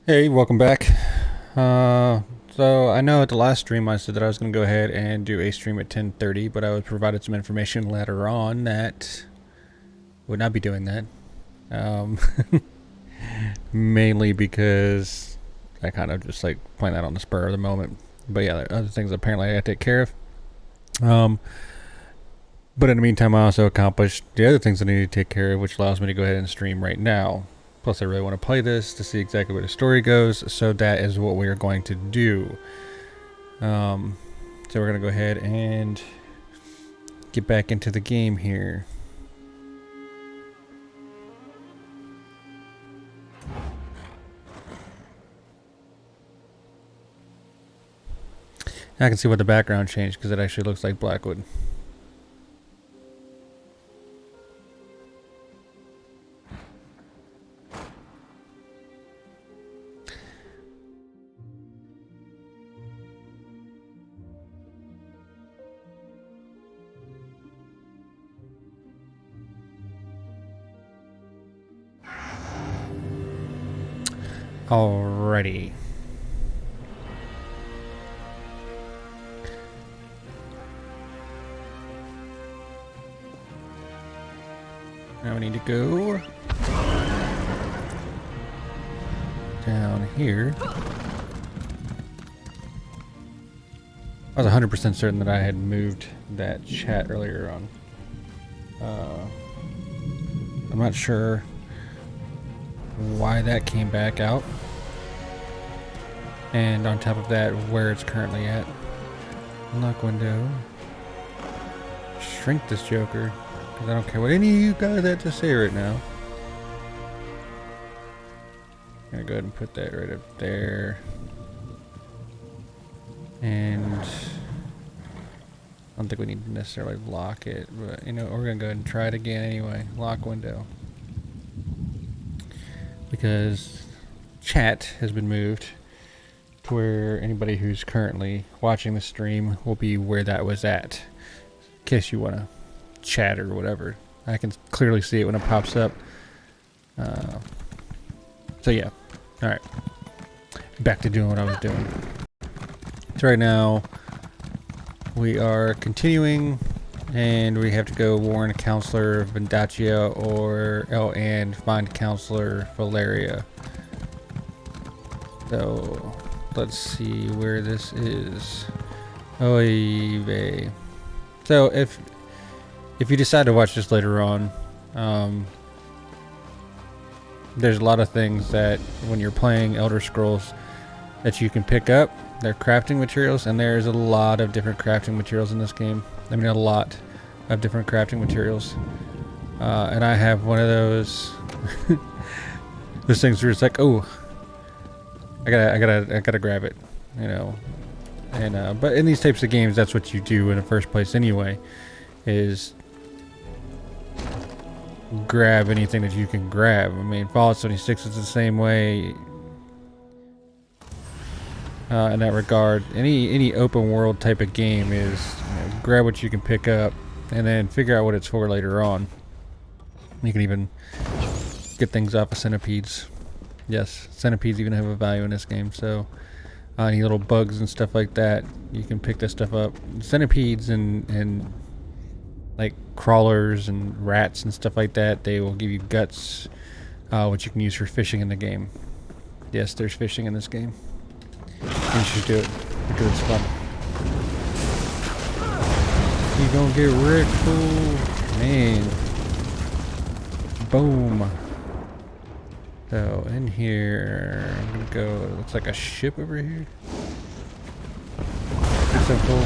Hey, welcome back. So I know at the last stream I said that I was going to go ahead and do a stream at 10:30, but I was provided some information later on that would not be doing that. Um, Mainly because I kind of just like planned that on the spur of the moment. But yeah, there are other things apparently I got to take care of. Um, but in the meantime, I also accomplished the other things I need to take care of, which allows me to go ahead and stream right now. Plus, I really want to play this to see exactly where the story goes, so that is what we are going to do. So we're going to go ahead and get back into the game here. I can see what the background changed because it actually looks like Blackwood. Alrighty. Now we need to go down here. I was 100% certain that I had moved that chat earlier on. I'm not sure why that came back out. And on top of that, where it's currently at. Unlock window. Shrink this joker. Because I don't care what any of you guys have to say right now. I'm gonna go ahead and put that right up there. And I don't think we need to necessarily lock it, but you know, we're gonna go ahead and try it again anyway. Lock window. Because chat has been moved to where anybody who's currently watching the stream will be where that was at. In case you want to chat or whatever. I can clearly see it when it pops up. So yeah. Alright. Back to doing what I was doing. So right now we are continuing and we have to go warn Counselor Vendacia and find Counselor Valeria. So let's see where this is. Oy vey. So if you decide to watch this later on, there's a lot of things that when you're playing Elder Scrolls that you can pick up. They're crafting materials, and there's a lot of different crafting materials in this game. I mean, a lot of different crafting materials. And I have one of those those things where it's like, oh, I gotta grab it, you know. And but in these types of games, that's what you do in the first place anyway, is grab anything that you can grab. I mean, Fallout 76 is the same way. In that regard, any open world type of game is, you know, grab what you can pick up and then figure out what it's for later on. You can even get things off of centipedes. Yes, centipedes even have a value in this game. So any little bugs and stuff like that, you can pick this stuff up. Centipedes and like crawlers and rats and stuff like that, they will give you guts, which you can use for fishing in the game. Yes, there's fishing in this game. You should do it because it's fun. You gonna get wrecked, fool? Man. Boom. So in here, I'm gonna go. It looks like a ship over here. That's so cool.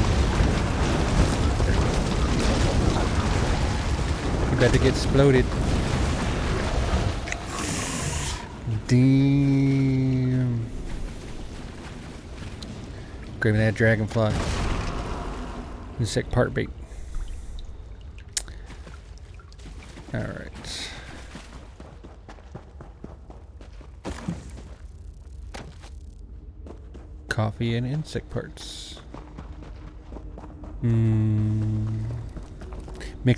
You about to get exploded. Damn. Grabbing that dragonfly. Insect part bait. Alright. Coffee and insect parts. Mix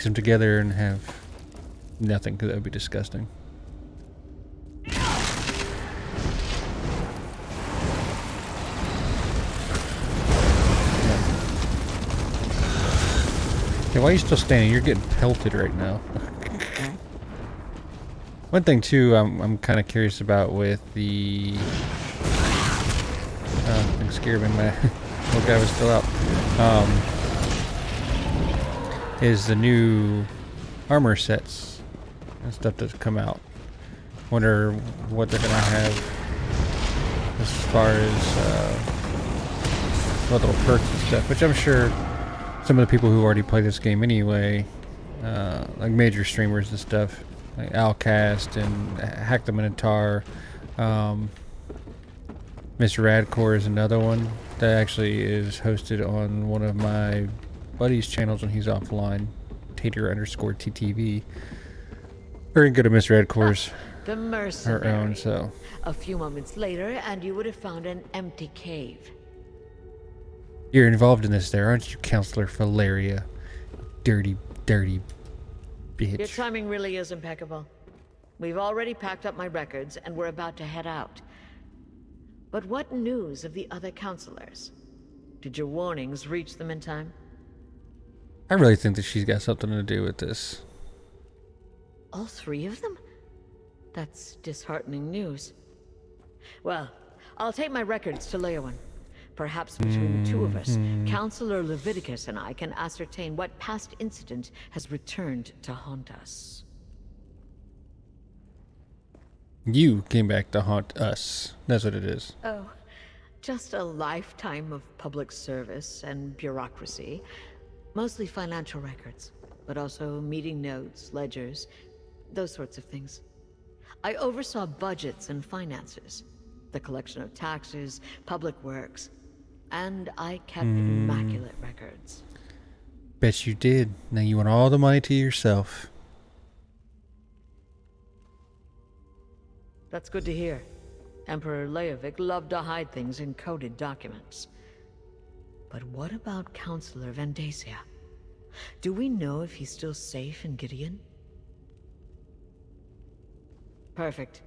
them together and have nothing, because that would be disgusting. why are you still standing? You're getting pelted right now. One thing too, I'm kind of curious about with the. Things scared me. My little guy was still out. Is the new armor sets and stuff that's come out. Wonder what they're gonna have as far as what little perks and stuff. Which I'm sure some of the people who already play this game anyway, like major streamers and stuff, like Alcast and Hack the Minotaur, Mr. Radcore is another one that actually is hosted on one of my buddy's channels when he's offline, Tater_TTV. Very good at Mr. Radcore's the mercenary. her own, so. A few moments later, and you would have found an empty cave. You're involved in this there, aren't you, Counselor Valeria? Dirty, dirty bitch. Your timing really is impeccable. We've already packed up my records, and we're about to head out. But what news of the other counselors? Did your warnings reach them in time? I really think that she's got something to do with this. All three of them? That's disheartening news. Well, I'll take my records to Leowin. Perhaps between the two of us, Counselor Leviticus and I can ascertain what past incident has returned to haunt us. You came back to haunt us. That's what it is. Oh, just a lifetime of public service and bureaucracy. Mostly financial records, but also meeting notes, ledgers, those sorts of things. I oversaw budgets and finances, the collection of taxes, public works, and I kept immaculate records. Bet you did. Now you want all the money to yourself. That's good to hear. Emperor Leovic loved to hide things in coded documents. But what about Counselor Vendacia? Do we know if he's still safe in Gideon? Perfect.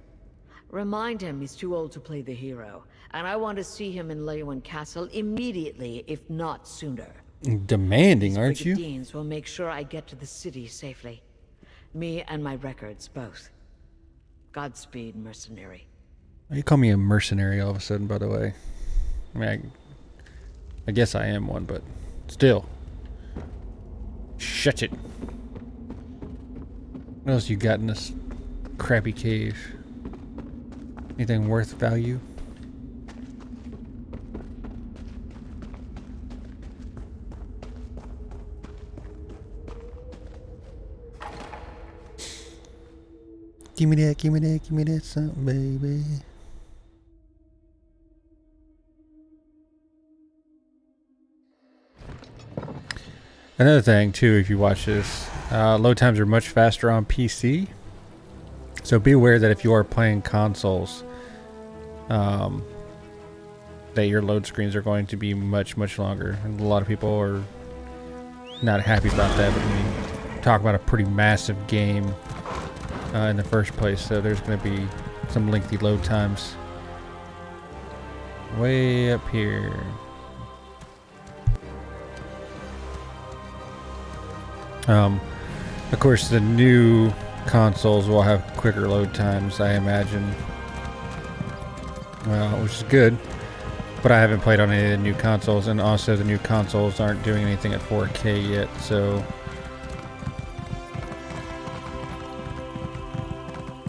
Remind him he's too old to play the hero, and I want to see him in Leowin Castle immediately, if not sooner. Demanding, aren't you? Brigadiers will make sure I get to the city safely. Me and my records, both. Godspeed, mercenary. You call me a mercenary all of a sudden, by the way. I mean, I guess I am one, but still. Shut it. What else you got in this crappy cave? Anything worth value? Give me that, give me that, give me that something, baby. Another thing, too, if you watch this, load times are much faster on PC. So be aware that if you are playing consoles, that your load screens are going to be much, much longer. And a lot of people are not happy about that, but when you talk about a pretty massive game in the first place, so there's going to be some lengthy load times. Way up here. Of course, the new consoles will have quicker load times, I imagine, which is good. But I haven't played on any of the new consoles, and also the new consoles aren't doing anything at 4K yet, so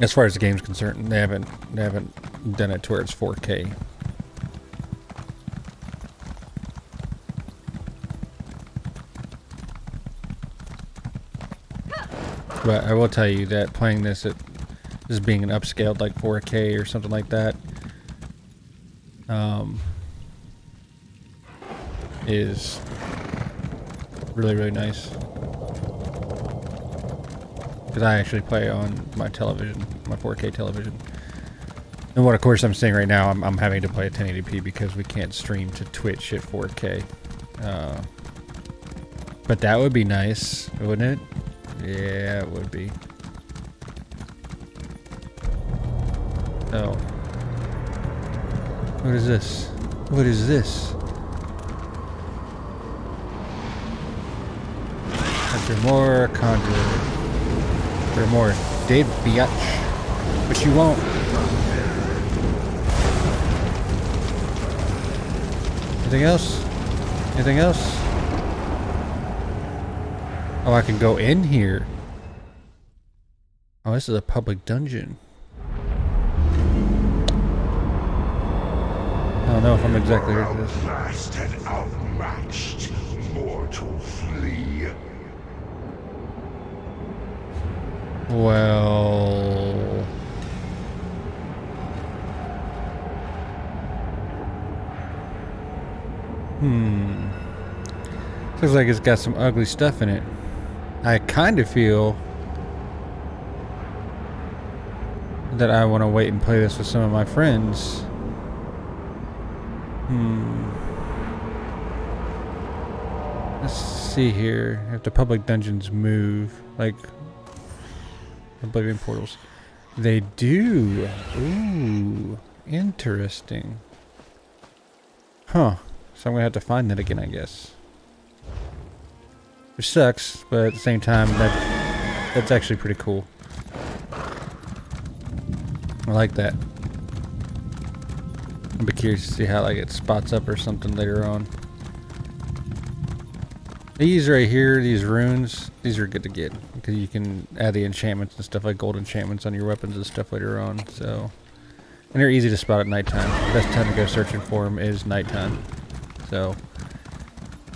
as far as the game's concerned, they haven't done it to where it's 4K. But I will tell you that playing this at this being an upscaled like 4K or something like that, is really, really nice. Because I actually play on my television, my 4K television. And what, of course, I'm saying right now, I'm having to play at 1080p because we can't stream to Twitch at 4K. But that would be nice, wouldn't it? Yeah, it would be. Oh. What is this? What is this? more conjure. For more dead biatch. But you won't. Anything else? Anything else? Oh, I can go in here. Oh, this is a public dungeon. I don't know if I'm exactly here for this. Outlast and outmatched, mortal flee. Well... Looks like it's got some ugly stuff in it. I kind of feel that I want to wait and play this with some of my friends. Let's see here. If the public dungeons move, like Oblivion portals. They do. Ooh, interesting. Huh. So I'm gonna have to find that again, I guess. Which sucks, but at the same time, that's actually pretty cool. I like that. I'll be curious to see how like it spots up or something later on. These right here, these runes, these are good to get because you can add the enchantments and stuff like gold enchantments on your weapons and stuff later on. So, and they're easy to spot at nighttime. The best time to go searching for them is nighttime. So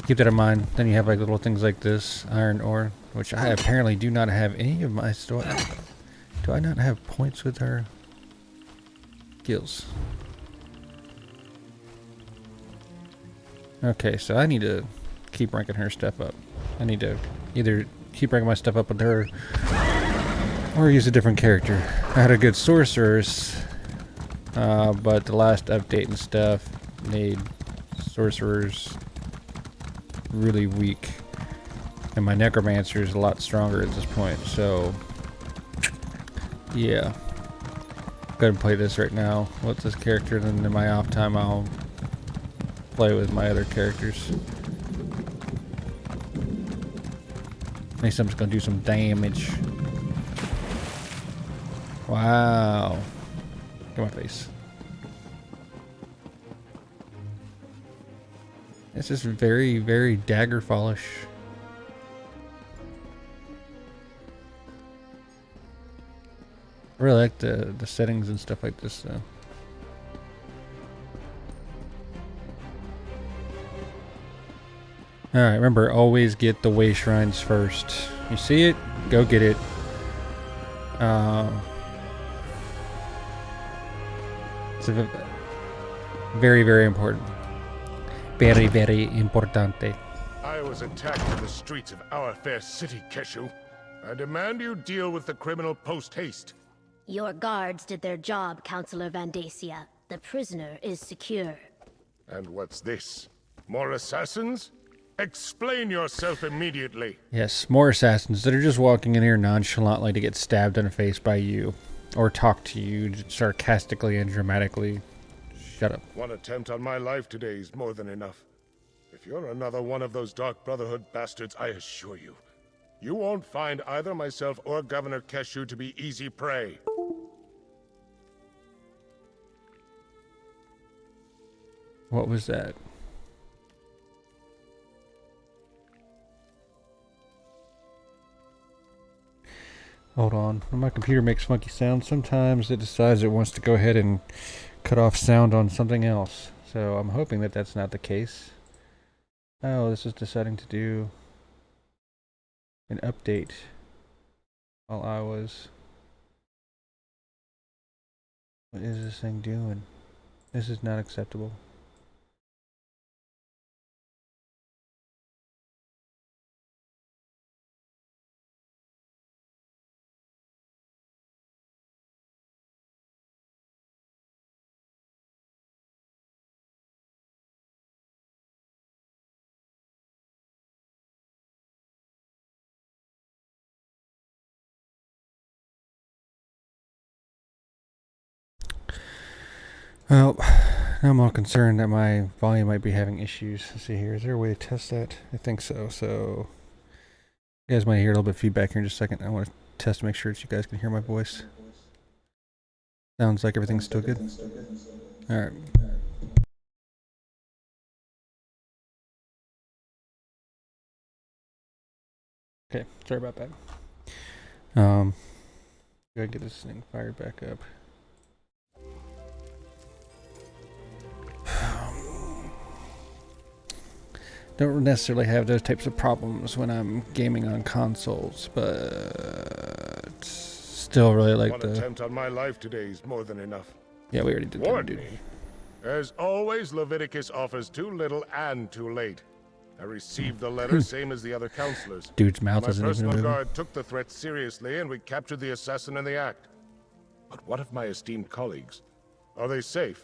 keep that in mind. Then you have like little things like this iron ore, which I apparently do not have any of my. Do I not have points with our skills? Okay, so I need to keep ranking her stuff up. I need to either keep ranking my stuff up with her or use a different character. I had a good sorceress, but the last update and stuff made sorcerers really weak, and my necromancer is a lot stronger at this point. So yeah, go ahead and play this right now. What's this character? Then in my off time I'll play with my other characters. At least I'm just gonna do some damage. Wow. Get my face. This is very, very Daggerfallish. I really like the settings and stuff like this though. Alright, remember, always get the way shrines first. You see it? Go get it. It's very, very important. Very, very importante. I was attacked in the streets of our fair city, Keshu. I demand you deal with the criminal post-haste. Your guards did their job, Counselor Vandacia. The prisoner is secure. And what's this? More assassins? Explain yourself immediately. Yes, more assassins that are just walking in here nonchalantly to get stabbed in the face by you. Or talk to you sarcastically and dramatically. Shut up. One attempt on my life today is more than enough. If you're another one of those Dark Brotherhood bastards, I assure you, you won't find either myself or Governor Keshu to be easy prey. What was that? Hold on. When my computer makes funky sounds, sometimes it decides it wants to go ahead and cut off sound on something else. So I'm hoping that that's not the case. Oh, this is deciding to do an update while I was... What is this thing doing? This is not acceptable. Well, now I'm all concerned that my volume might be having issues. Let's see here. Is there a way to test that? I think so. So You guys might hear a little bit of feedback here in just a second. I want to test to make sure that you guys can hear my voice. Sounds like everything's still good. All right. Okay, sorry about that. Gotta get this thing fired back up. Don't necessarily have those types of problems when I'm gaming on consoles, but still really like One attempt on my life today is more than enough. Yeah, we already did that, Warn dude. me. As always, Leviticus offers too little and too late. I received the letter, same as the other counselors. Dude's mouth My isn't even personal moving. guard took the threat seriously, and we captured the assassin in the act. But what of my esteemed colleagues? Are they safe?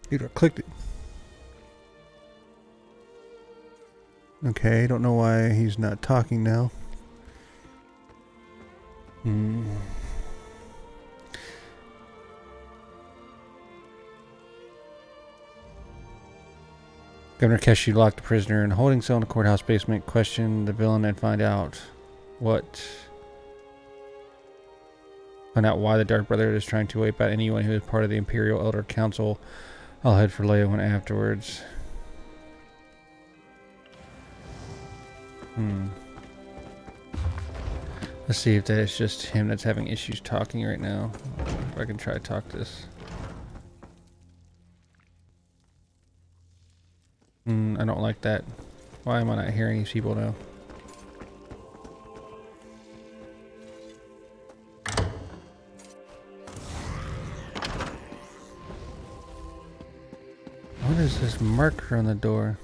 Dude, I clicked it. Okay, don't know why he's not talking now. Governor Keshe locked the prisoner in a holding cell in the courthouse basement, questioned the villain, and find out why the Dark Brotherhood is trying to wipe out anyone who is part of the Imperial Elder Council. I'll head for Leia afterwards. Let's see if that is just him that's having issues talking right now. If I can try to talk this. I don't like that. Why am I not hearing these people now? What is this marker on the door?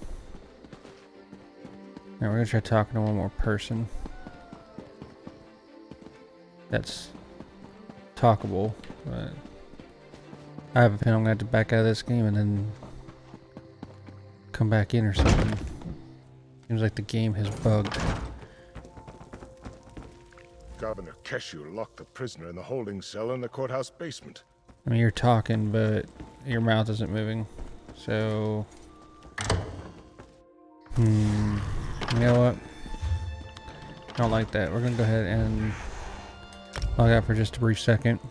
Now we're gonna try talking to one more person. That's talkable, but I have a feeling I'm gonna have to back out of this game and then come back in or something. Seems like the game has bugged. Governor Keshe locked the prisoner in the holding cell in the courthouse basement. I mean, you're talking, but your mouth isn't moving. So, you know what? I don't like that. We're gonna go ahead and log out for just a brief second,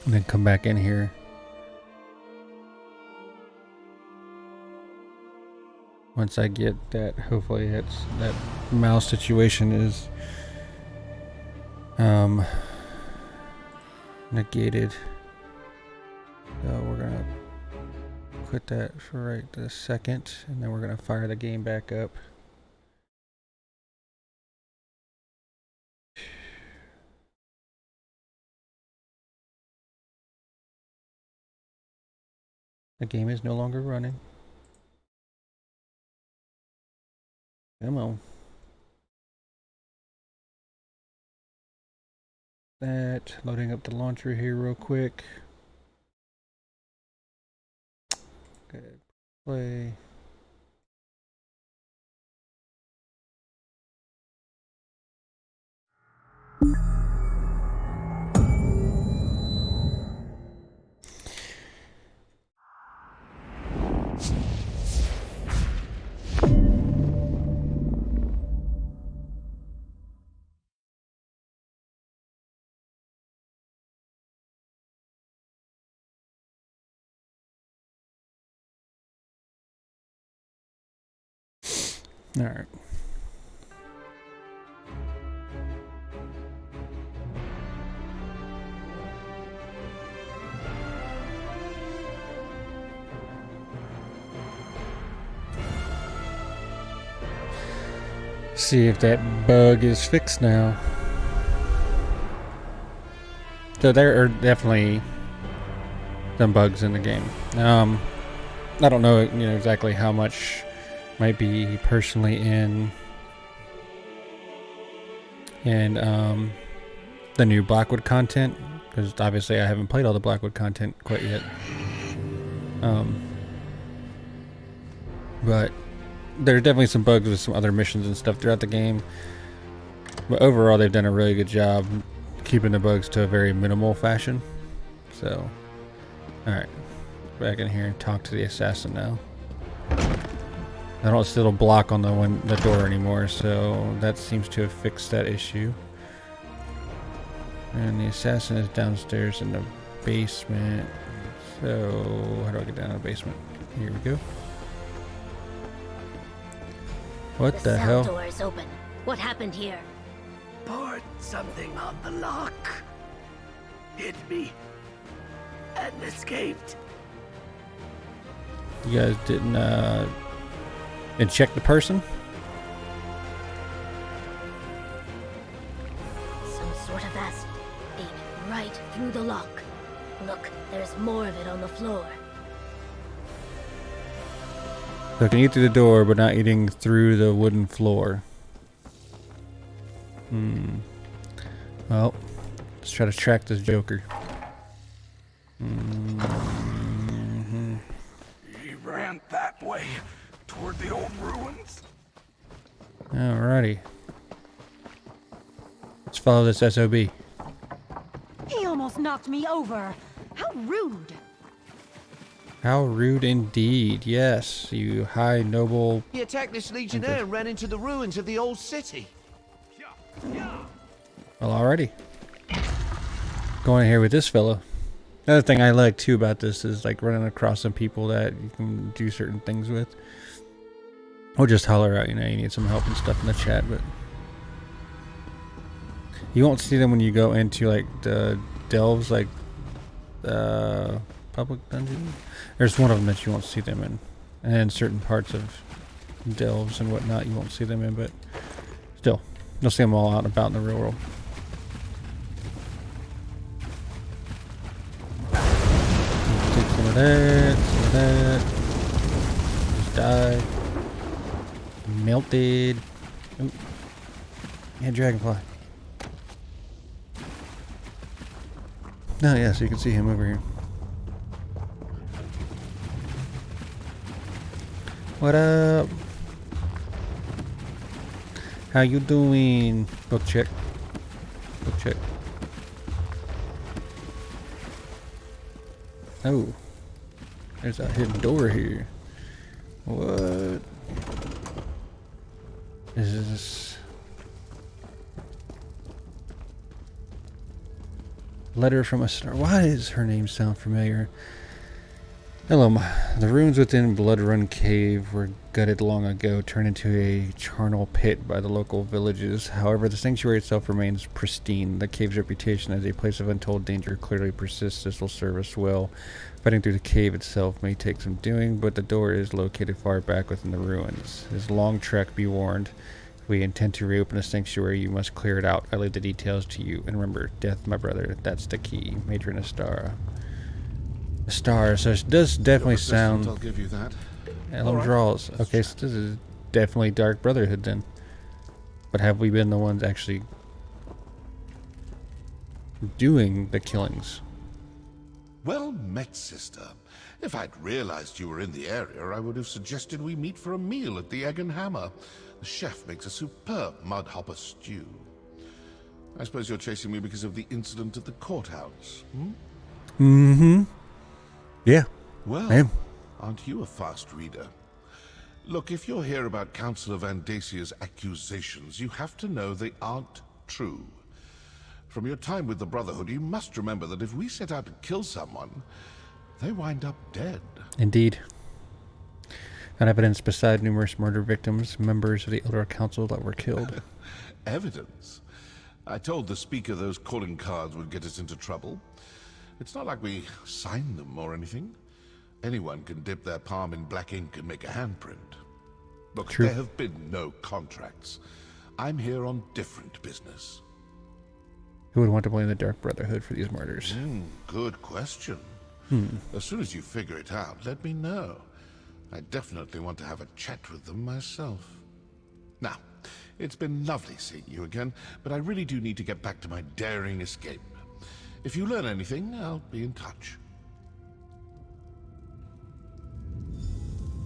and then come back in here. Once I get that, hopefully that mouse situation is negated. So we're gonna quit that for right this second, and then we're gonna fire the game back up. The game is no longer running. Come on. That, loading up the launcher here real quick. Good. Play. All right. See if that bug is fixed now. So there are definitely some bugs in the game. I don't know, exactly how much might be personally in the new Blackwood content, because obviously I haven't played all the Blackwood content quite yet. But there are definitely some bugs with some other missions and stuff throughout the game. But overall, they've done a really good job keeping the bugs to a very minimal fashion. So, alright. Back in here and talk to the assassin now. I don't see a little block on the door anymore, so that seems to have fixed that issue. And the assassin is downstairs in the basement. So, how do I get down to the basement? Here we go. What the hell? The cell door is open. What happened here? Poured something on the lock. Hit me. And escaped. You guys didn't check the person? Some sort of acid. Ate right through the lock. Look, there's more of it on the floor. So it can eat through the door, but not eating through the wooden floor. Well, let's try to track this Joker. He ran that way, toward the old ruins. Alrighty. Let's follow this SOB. He almost knocked me over. How rude. How rude indeed. Yes, you high noble. He attacked this legionnaire and ran into the ruins of the old city. Well, alrighty. Going here with this fellow. Another thing I like too about this is like running across some people that you can do certain things with. Or just holler out, you know, you need some help and stuff in the chat, but you won't see them when you go into like the delves, like public dungeon. There's one of them that you won't see them in, and certain parts of delves and whatnot you won't see them in, but still, you'll see them all out and about in the real world. Take some of that, some of that. Just die. Melted. Ooh. Yeah, dragonfly. Oh yeah, so you can see him over here. What up? How you doing? Book check. Book check. Oh. There's a hidden door here. What? Is this... Letter from a star. Why does her name sound familiar? Hello, the ruins within Blood Run Cave were gutted long ago, turned into a charnel pit by the local villages. However, the sanctuary itself remains pristine. The cave's reputation as a place of untold danger clearly persists. This will serve us well. Fighting through the cave itself may take some doing, but the door is located far back within the ruins. It is a long trek, be warned. If we intend to reopen the sanctuary, you must clear it out. I leave the details to you. And remember, death, my brother, that's the key. Matron Astara. Star, so it does definitely sound. I'll give you that. Elm draws. Okay, so this is definitely Dark Brotherhood then. But have we been the ones actually doing the killings? Well met, sister. If I'd realized you were in the area, I would have suggested we meet for a meal at the Egg and Hammer. The chef makes a superb mudhopper stew. I suppose you're chasing me because of the incident at the courthouse, hmm? Mm-hmm. Yeah. Well, I am. Aren't you a fast reader? Look, if you're here about Councillor Van Dacia's accusations, you have to know they aren't true. From your time with the Brotherhood, you must remember that if we set out to kill someone, they wind up dead. Indeed. And evidence beside numerous murder victims, members of the Elder Council that were killed. Evidence? I told the Speaker those calling cards would get us into trouble. It's not like we signed them or anything. Anyone can dip their palm in black ink and make a handprint. Look, True. There have been no contracts. I'm here on different business. Who would want to blame the Dark Brotherhood for these murders? Good question. As soon as you figure it out, let me know. I definitely want to have a chat with them myself. Now, it's been lovely seeing you again, but I really do need to get back to my daring escape. If you learn anything, I'll be in touch.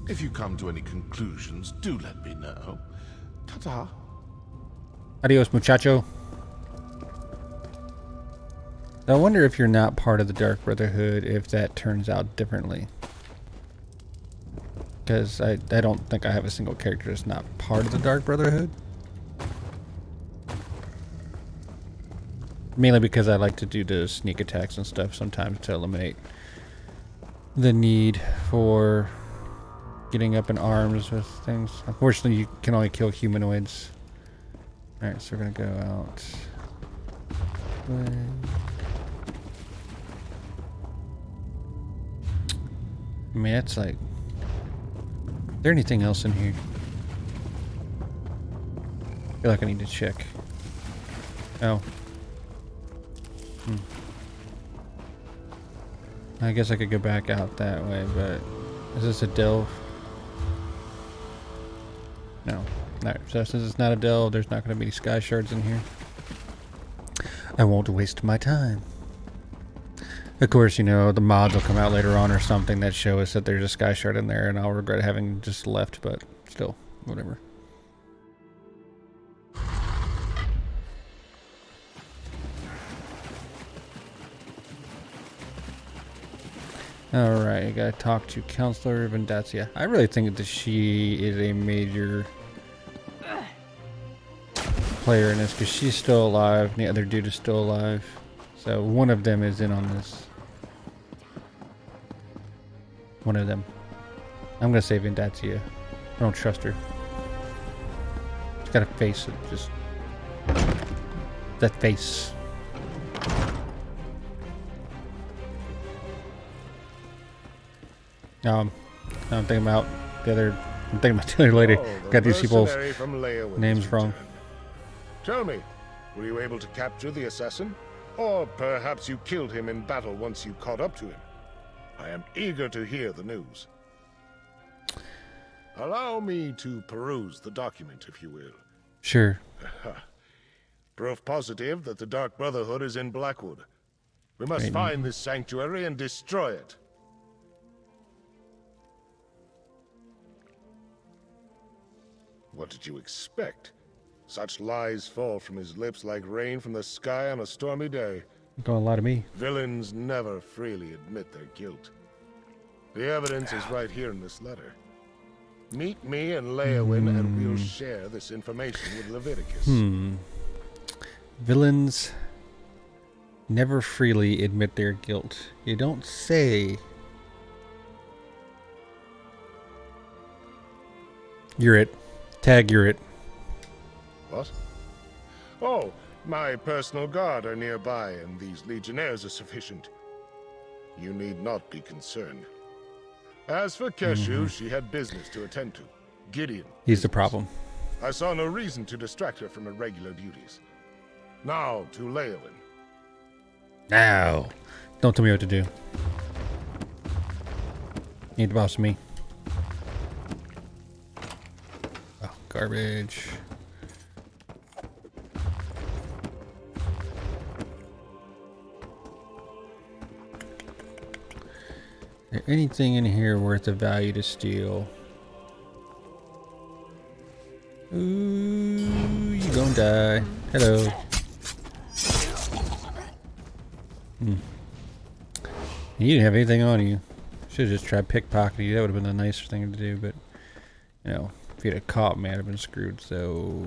If you come to any conclusions, do let me know. Ta-ta. Adios, muchacho. I wonder if you're not part of the Dark Brotherhood, if that turns out differently. Because I don't think I have a single character that's not part of the Dark Brotherhood. Mainly because I like to do the sneak attacks and stuff sometimes to eliminate the need for getting up in arms with things. Unfortunately, you can only kill humanoids. Alright, so we're gonna go out. I mean, it's like... Is there anything else in here? I feel like I need to check. Oh. I guess I could go back out that way, but... Is this a delve? No. Alright, so since it's not a delve, there's not going to be any sky shards in here. I won't waste my time. Of course, you know, the mods will come out later on or something that show us that there's a sky shard in there, and I'll regret having just left, but still, whatever. Alright, I gotta talk to Counselor Vendatia. I really think that she is a major player in this, because she's still alive, and the other dude is still alive. So one of them is in on this. One of them. I'm gonna say Vendatia. I don't trust her. She's got a face that just... That face. I'm thinking about the other... I'm thinking about the other lady. Got these people's names wrong. Tell me, were you able to capture the assassin? Or perhaps you killed him in battle once you caught up to him? I am eager to hear the news. Allow me to peruse the document, if you will. Sure. Proof positive that the Dark Brotherhood is in Blackwood. We must find this sanctuary and destroy it. What did you expect? Such lies fall from his lips like rain from the sky on a stormy day. Don't lie to me. Villains never freely admit their guilt. The evidence is right here in this letter. Meet me and Leowin and we'll share this information with Leviticus. Villains never freely admit their guilt. You don't say. You're it. Tag, you're it. What? Oh, my personal guard are nearby, and these legionnaires are sufficient. You need not be concerned. As for Keshu, she had business to attend to. Gideon. He's the problem. I saw no reason to distract her from her regular duties. Now to Leowin. Now. Don't tell me what to do. You ain't the boss of me. Oh, garbage. Is there anything in here worth of value to steal? Ooh, you gonna die. Hello. You didn't have anything on you. Should have just tried pickpocketing you. That would have been the nicer thing to do, but you know, if you'd have caught me, I'd have been screwed. So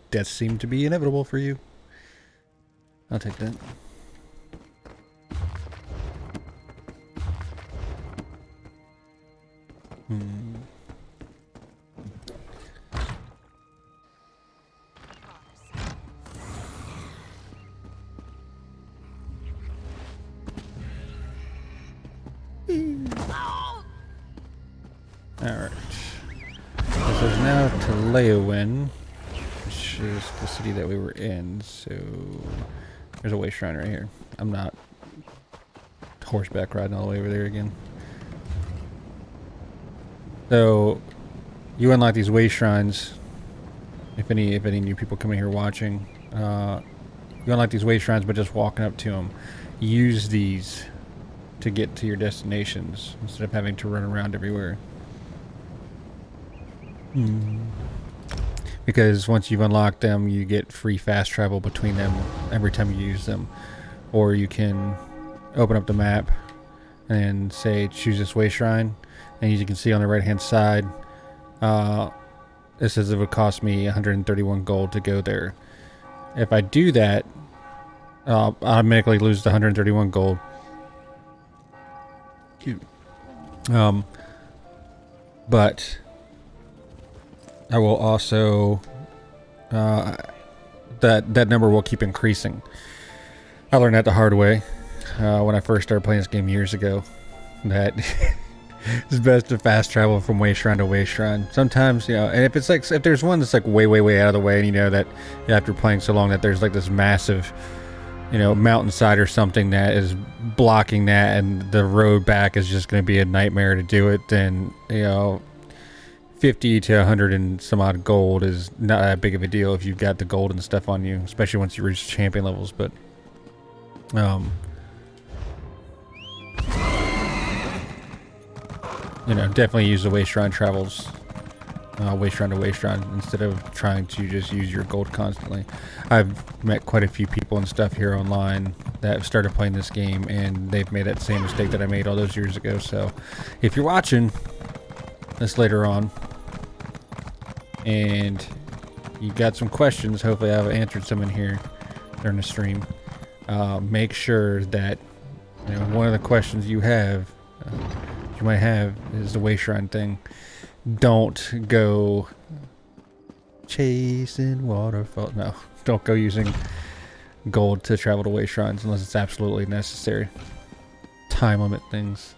death seemed to be inevitable for you. I'll take that. Alright. This is now to Leowin, which is the city that we were in, so there's a way shrine right here. I'm not horseback riding all the way over there again. So you unlock these way shrines. If any new people coming here watching, you unlock these way shrines by just walking up to them. Use these to get to your destinations instead of having to run around everywhere. Because once you've unlocked them, you get free fast travel between them every time you use them. or you can open up the map and say choose this way shrine, and as you can see on the right hand side, it says it would cost me 131 gold to go there. If I do that, I'll automatically lose the 131 gold. But I will also that number will keep increasing. I learned that the hard way when I first started playing this game years ago. That it's best to fast travel from way shrine to way shrine. Sometimes, you know, and if it's like, if there's one that's like way out of the way, and you know that after playing so long that there's like this massive, you know, mountainside or something that is blocking that, and the road back is just going to be a nightmare to do it, then, you know, 50 to 100 and some odd gold is not that big of a deal if you've got the gold and stuff on you, especially once you reach champion levels. But you know, definitely use the way shrine travels, way shrine to way shrine, instead of trying to just use your gold constantly. I've met quite a few people and stuff here online that have started playing this game, and they've made that same mistake that I made all those years ago. So if you're watching this later on and you got some questions, hopefully I've answered some in here during the stream. Make sure that, you know, one of the questions you have, you might have, is the way shrine thing. Don't go chasing waterfall. No, don't go using gold to travel to way shrines unless it's absolutely necessary. Time limit things.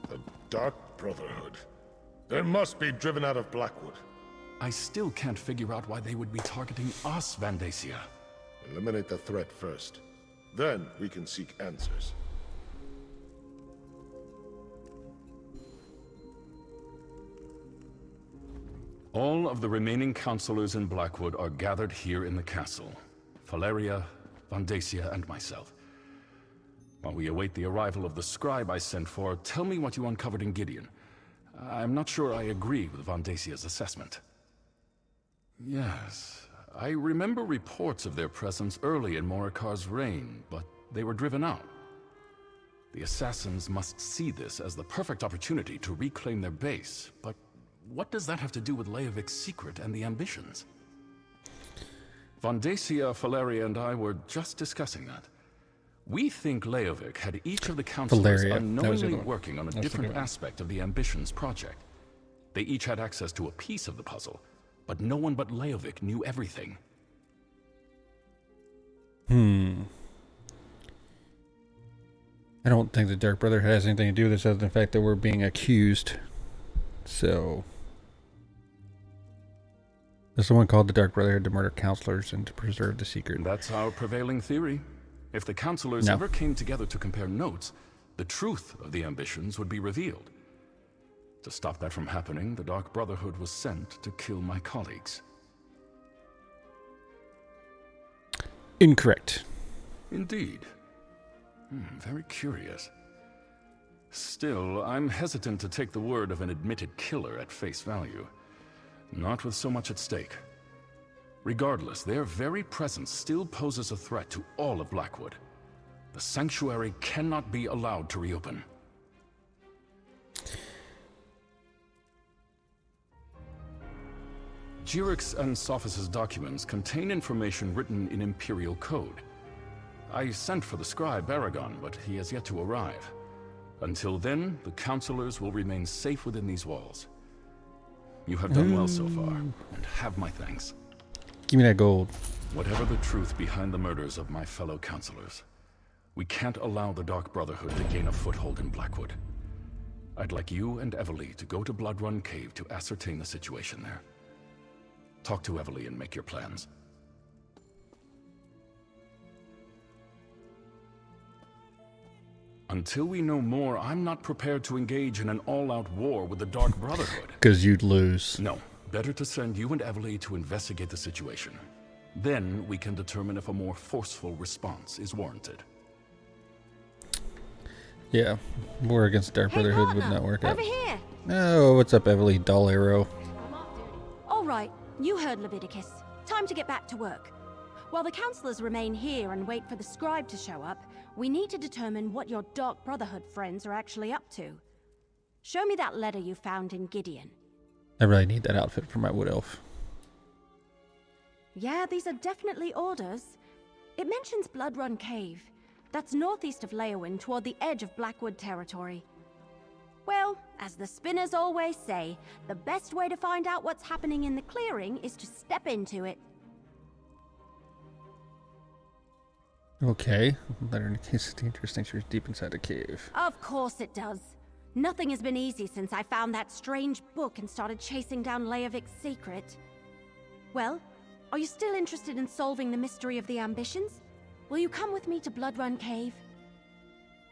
The Dark Brotherhood. They must be driven out of Blackwood. I still can't figure out why they would be targeting us, Vandacia. Eliminate the threat first. Then we can seek answers. All of the remaining counselors in Blackwood are gathered here in the castle. Valeria, Vandacia, and myself. While we await the arrival of the scribe I sent for, tell me what you uncovered in Gideon. I'm not sure I agree with Vandacia's assessment. Yes, I remember reports of their presence early in Morikar's reign, but they were driven out. The assassins must see this as the perfect opportunity to reclaim their base, but what does that have to do with Leovic's secret and the ambitions? Vandacia, Valeria, and I were just discussing that. We think Leovic had each of the counselors unknowingly working on a different aspect of the ambitions project. They each had access to a piece of the puzzle, but no one but Leovic knew everything. I don't think the Dark Brotherhood has anything to do with this other than the fact that we're being accused. So there's someone called the Dark Brotherhood to murder counselors and to preserve the secret. That's our prevailing theory. If the counselors ever came together to compare notes, the truth of the ambitions would be revealed. To stop that from happening, the Dark Brotherhood was sent to kill my colleagues. Incorrect. Indeed. Very curious. Still, I'm hesitant to take the word of an admitted killer at face value. Not with so much at stake. Regardless, their very presence still poses a threat to all of Blackwood. The sanctuary cannot be allowed to reopen. Jurix and Sophis' documents contain information written in Imperial code. I sent for the scribe Aragon, but he has yet to arrive. Until then, the counselors will remain safe within these walls. You have done well so far, and have my thanks. Give me that gold. Whatever the truth behind the murders of my fellow counselors, we can't allow the Dark Brotherhood to gain a foothold in Blackwood. I'd like you and Evely to go to Bloodrun Cave to ascertain the situation there. Talk to Evely and make your plans. Until we know more, I'm not prepared to engage in an all-out war with the Dark Brotherhood. Because you'd lose. No. Better to send you and Evely to investigate the situation. Then we can determine if a more forceful response is warranted. Yeah, war against the Dark Brotherhood would not work out. Over here. Oh, what's up, Evely? Dull arrow. All right, you heard Leviticus. Time time to get back to work. While the counselors remain here and wait for the scribe to show up, we need to determine what your Dark Brotherhood friends are actually up to. Show me that letter you found in Gideon. I really need that outfit for my Wood Elf. Yeah, these are definitely orders. It mentions Blood Run Cave. That's northeast of Leowin, toward the edge of Blackwood territory. Well, as the spinners always say, the best way to find out what's happening in the clearing is to step into it. Okay. Letter indicates the dangerous nature is deep inside the cave. Of course it does. Nothing has been easy since I found that strange book and started chasing down Leovic's secret. Well, are you still interested in solving the mystery of the ambitions? Will you come with me to Blood Run Cave?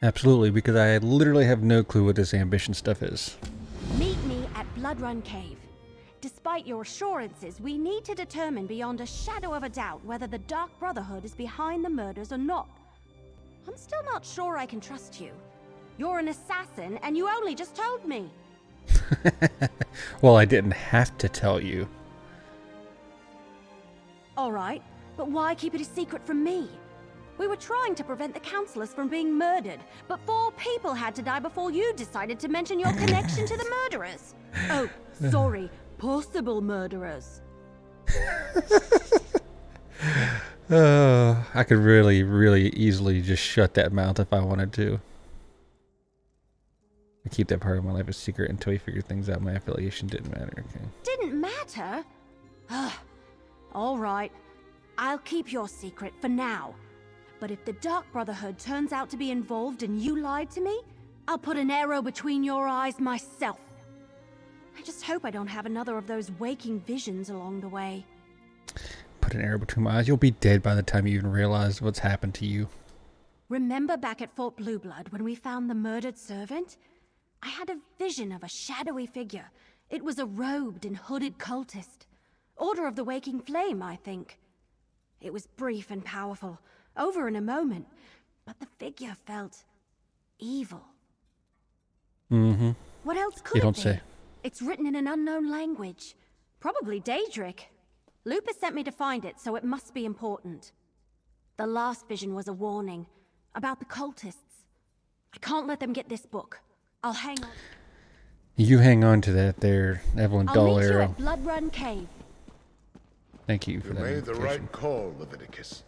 Absolutely, because I literally have no clue what this ambition stuff is. Meet me at Blood Run Cave. Despite your assurances, we need to determine beyond a shadow of a doubt whether the Dark Brotherhood is behind the murders or not. I'm still not sure I can trust you. You're an assassin, and you only just told me. Well, I didn't have to tell you. All right, but why keep it a secret from me? We were trying to prevent the counselors from being murdered, but 4 people had to die before you decided to mention your connection to the murderers. Oh, sorry, possible murderers. I could really, really easily just shut that mouth if I wanted to. I keep that part of my life a secret until we figured things out. My affiliation didn't matter. Okay. Didn't matter? All right, I'll keep your secret for now. But if the Dark Brotherhood turns out to be involved and you lied to me, I'll put an arrow between your eyes myself. I just hope I don't have another of those waking visions along the way. Put an arrow between my eyes. You'll be dead by the time you even realize what's happened to you. Remember back at Fort Blueblood when we found the murdered servant? I had a vision of a shadowy figure. It was a robed and hooded cultist. Order of the Waking Flame, I think. It was brief and powerful, over in a moment, but the figure felt evil. Mm-hmm. What else could You it don't be? say. It's written in an unknown language. Probably Daedric. Lupus sent me to find it, so it must be important. The last vision was a warning about the cultists. I can't let them get this book. I'll hang on. You hang on to that there, Evelyn I'll Dull meet you arrow. at Blood Run Cave. Thank you for You that. made the invitation. right call, Leviticus.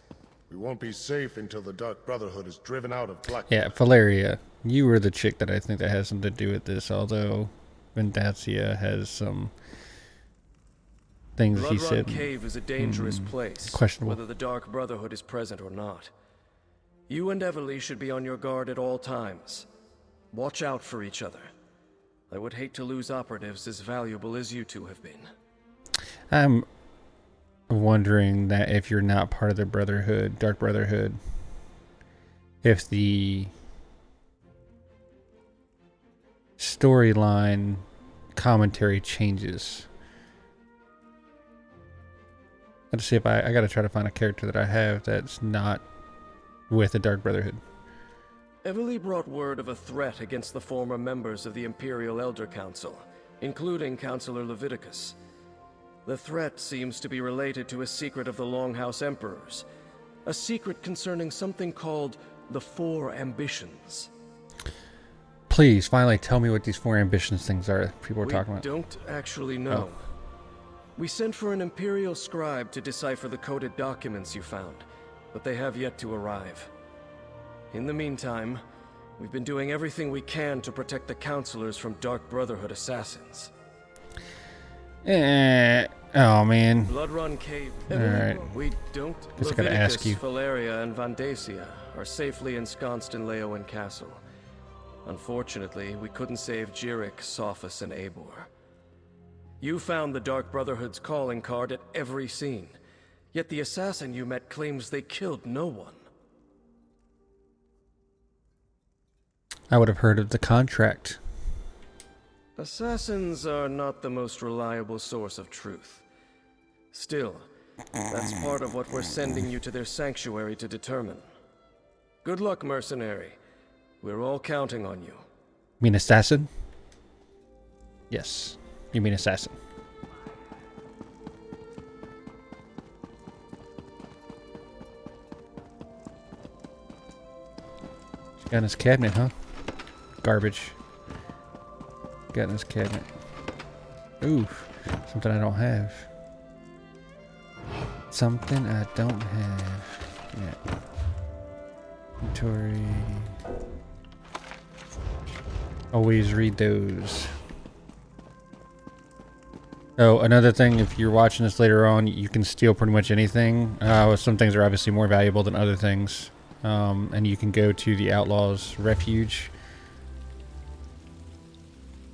We won't be safe until the Dark Brotherhood is driven out of Blackwood. Yeah, Valeria, you were the chick that I think that has something to do with this, although Vendacia has some things he Blood said. Run Cave is a dangerous place, questionable. whether the Dark Brotherhood is present or not. You and Everly should be on your guard at all times. Watch out for each other. I would hate to lose operatives as valuable as you two have been. I'm wondering that if you're not part of the Brotherhood, Dark Brotherhood, if the storyline commentary changes. Let's see if I gotta try to find a character that I have that's not with the Dark Brotherhood. Everly brought word of a threat against the former members of the Imperial Elder Council, including Councilor Leviticus. The threat seems to be related to a secret of the Longhouse Emperors, a secret concerning something called the 4 Ambitions. Please, finally tell me what these 4 ambitions things are people are talking about. We don't actually know. Oh. We sent for an Imperial scribe to decipher the coded documents you found, but they have yet to arrive. In the meantime, we've been doing everything we can to protect the counselors from Dark Brotherhood assassins. Oh man. Blood Run Cave. Alright. We don't. Guess I gotta ask you. Valeria, and Vandacia are safely ensconced in Leowin Castle. Unfortunately, we couldn't save Jirik, Sophus, and Eivor. You found the Dark Brotherhood's calling card at every scene, yet the assassin you met claims they killed no one. I would have heard of the contract. Assassins are not the most reliable source of truth. Still, that's part of what we're sending you to their sanctuary to determine. Good luck, mercenary. We're all counting on you. You mean assassin? Yes. You mean assassin. Got in his cabinet, huh? Garbage. Got in his cabinet. Ooh, something I don't have. Something I don't have. Yeah. Inventory. Always read those. Oh, another thing, if you're watching this later on, you can steal pretty much anything. Some things are obviously more valuable than other things. And you can go to the Outlaws Refuge.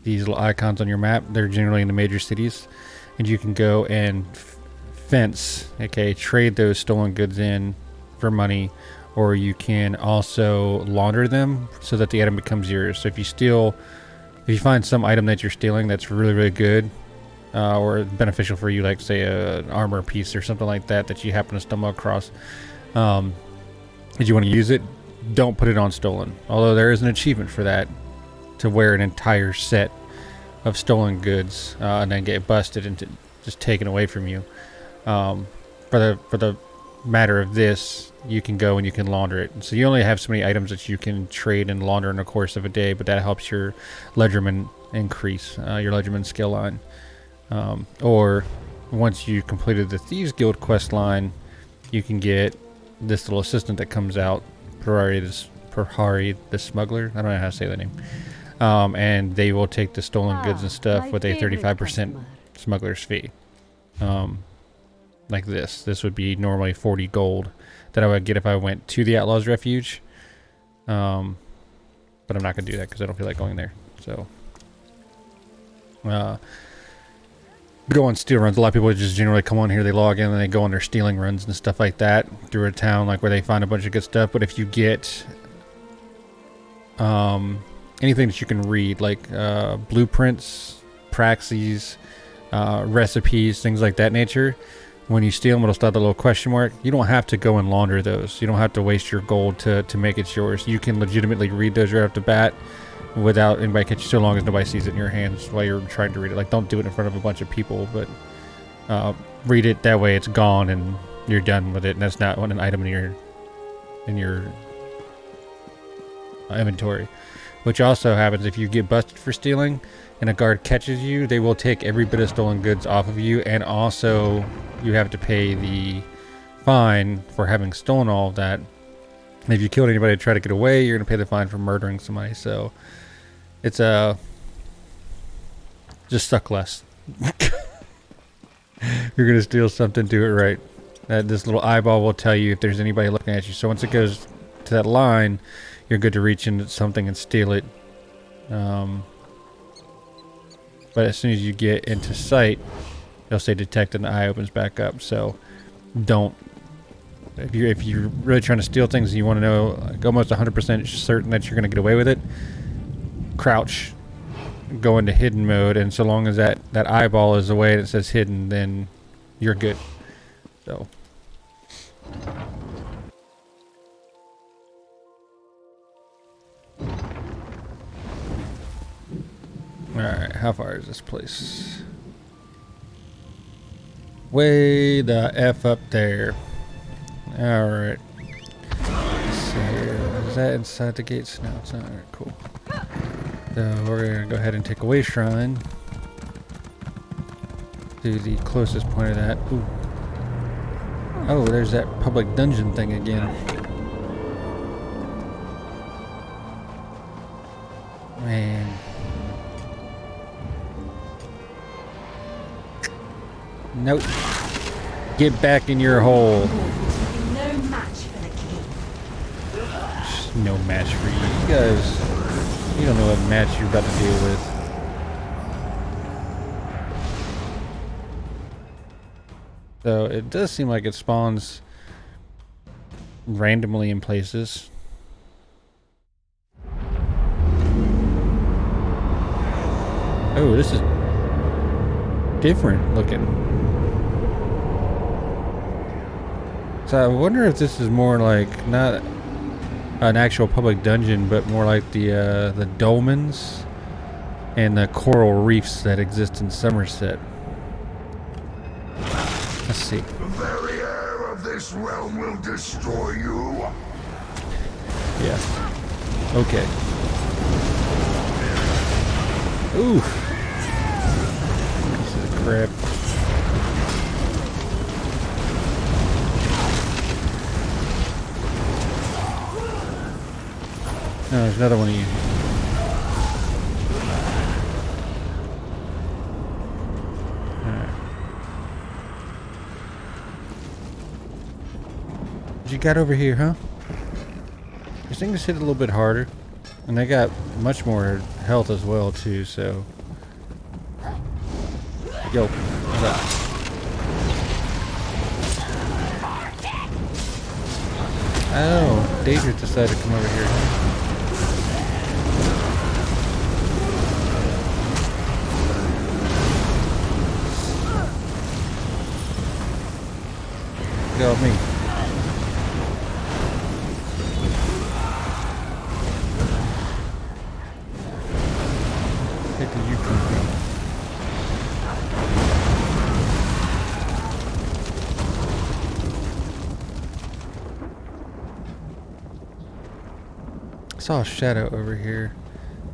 These little icons on your map, they're generally in the major cities. And you can go and fence, okay, trade those stolen goods in for money. Or you can also launder them so that the item becomes yours. So if you find some item that you're stealing that's really, really good, or beneficial for you, like say an armor piece or something like that that you happen to stumble across, if you want to use it, don't put it on stolen. Although there is an achievement for that, to wear an entire set of stolen goods and then get busted and just taken away from you. For the matter of this, you can go and you can launder it. So you only have so many items that you can trade and launder in the course of a day, but that helps your Ledgerman increase, your Ledgerman skill line. Or once you completed the Thieves Guild quest line, you can get this little assistant that comes out, Perhari the Smuggler. I don't know how to say that name. And they will take the stolen goods and stuff with a 35% smuggler's fee. Like this. This would be normally 40 gold that I would get if I went to the Outlaws Refuge. But I'm not going to do that because I don't feel like going there. So, go on steal runs. A lot of people just generally come on here, they log in, and they go on their stealing runs and stuff like that through a town, like where they find a bunch of good stuff. But if you get anything that you can read, like blueprints, praxis, recipes, things like that nature, when you steal them, it'll start the little question mark. You don't have to go and launder those. You don't have to waste your gold to make it yours. You can legitimately read those right off the bat without anybody catch you, so long as nobody sees it in your hands while you're trying to read it. Like, don't do it in front of a bunch of people, but read it. That way it's gone and you're done with it, and that's not an item in your inventory. Which also happens if you get busted for stealing and a guard catches you, they will take every bit of stolen goods off of you, and also you have to pay the fine for having stolen all of that. And if you killed anybody to try to get away, you're going to pay the fine for murdering somebody. So it's just suck less. You're going to steal something, do it right. This little eyeball will tell you if there's anybody looking at you. So once it goes to that line, you're good to reach into something and steal it. But as soon as you get into sight, it'll say detect and the eye opens back up. So don't. If you're really trying to steal things and you want to know, like, almost 100% certain that you're going to get away with it, crouch, go into hidden mode, and so long as that eyeball is away and it says hidden, then you're good. So. Alright, how far is this place? Way the F up there. Alright. Let's see here. Is that inside the gates? No, it's not. Alright, cool. So we're going to go ahead and take away shrine. To the closest point of that. Ooh. Oh, there's that public dungeon thing again. Man. Nope. Get back in your hole. No match for the king. No match for you. You guys, you don't know what match you're about to deal with. So it does seem like it spawns randomly in places. Oh, this is different looking. So I wonder if this is more like not an actual public dungeon, but more like the dolmens and the coral reefs that exist in Somerset. Let's see. The very air of this realm will destroy you. Yeah. Okay. Ooh. Piece of crap. Oh, there's another one of you. Alright. What you got over here, huh? These things hit a little bit harder. And they got much more health as well, too, so... Yo, what's up? Oh, Daedra decided to come over here. Go with me. Where did you come from? I saw a shadow over here.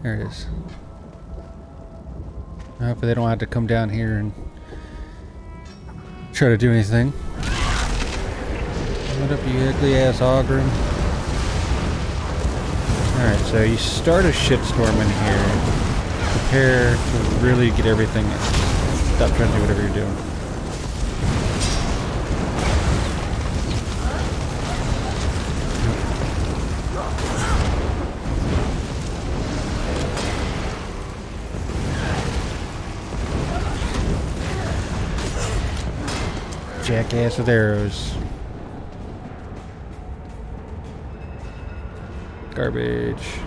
There it is. Hopefully they don't have to come down here and try to do anything. What up, you ugly ass Ogrim? Alright, so you start a shitstorm in here. Prepare to really get everything. Stop trying to do whatever you're doing. Jackass with arrows. Garbage.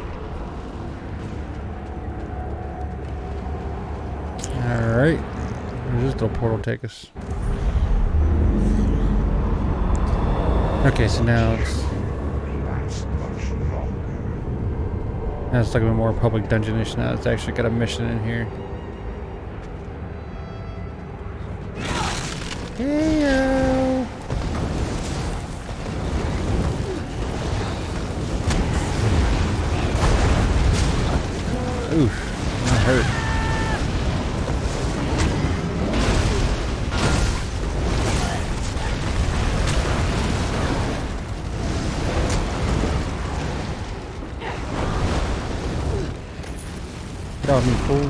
Alright. Where's this little portal take us? Okay, so now it's like a bit more public dungeonish now. It's actually got a mission in here. Heyo! Oof, that hurt. Get off me, fool.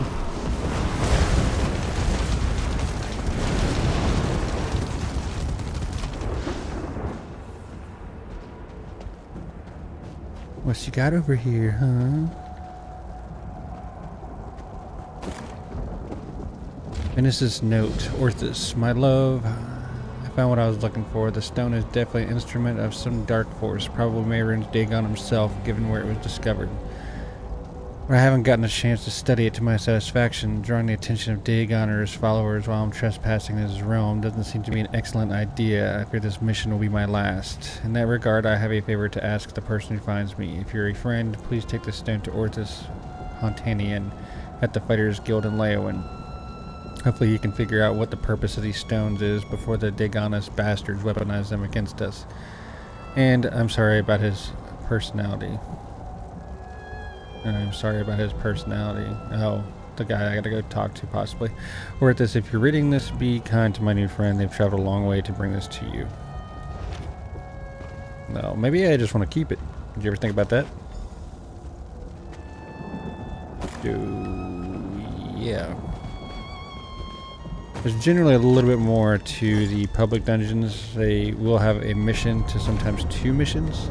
What you got over here, huh? Venice's note. Orthus, my love. I found what I was looking for. The stone is definitely an instrument of some dark force, probably Mayron's Dagon himself, given where it was discovered. But I haven't gotten a chance to study it to my satisfaction. Drawing the attention of Dagon or his followers while I'm trespassing in his realm doesn't seem to be an excellent idea. I fear this mission will be my last. In that regard, I have a favor to ask the person who finds me. If you're a friend, please take the stone to Orthus Hontanian at the Fighters Guild in Leowen. Hopefully he can figure out what the purpose of these stones is before the Dagonist bastards weaponize them against us. And I'm sorry about his personality. I'm sorry about his personality. Oh, the guy I gotta go talk to, possibly. Or at this, if you're reading this, be kind to my new friend. They've traveled a long way to bring this to you. No, maybe I just want to keep it. Did you ever think about that? Yeah. There's generally a little bit more to the public dungeons. They will have a mission to sometimes 2 missions.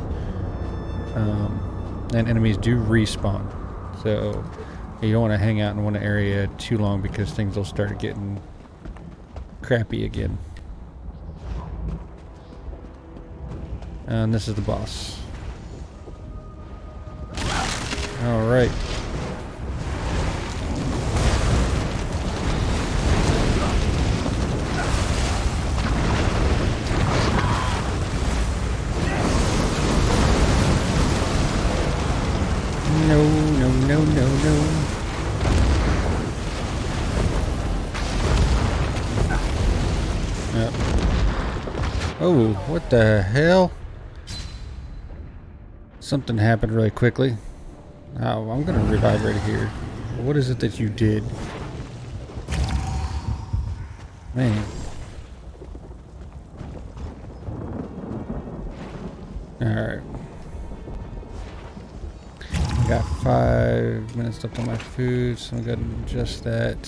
And enemies do respawn. So you don't want to hang out in one area too long because things will start getting crappy again. And this is the boss. Alright. No, no, no, no, no. Yep. Oh, what the hell? Something happened really quickly. Oh, I'm gonna revive right here. What is it that you did? Man. Alright. I got 5 minutes left on my food, so I'm gonna adjust that.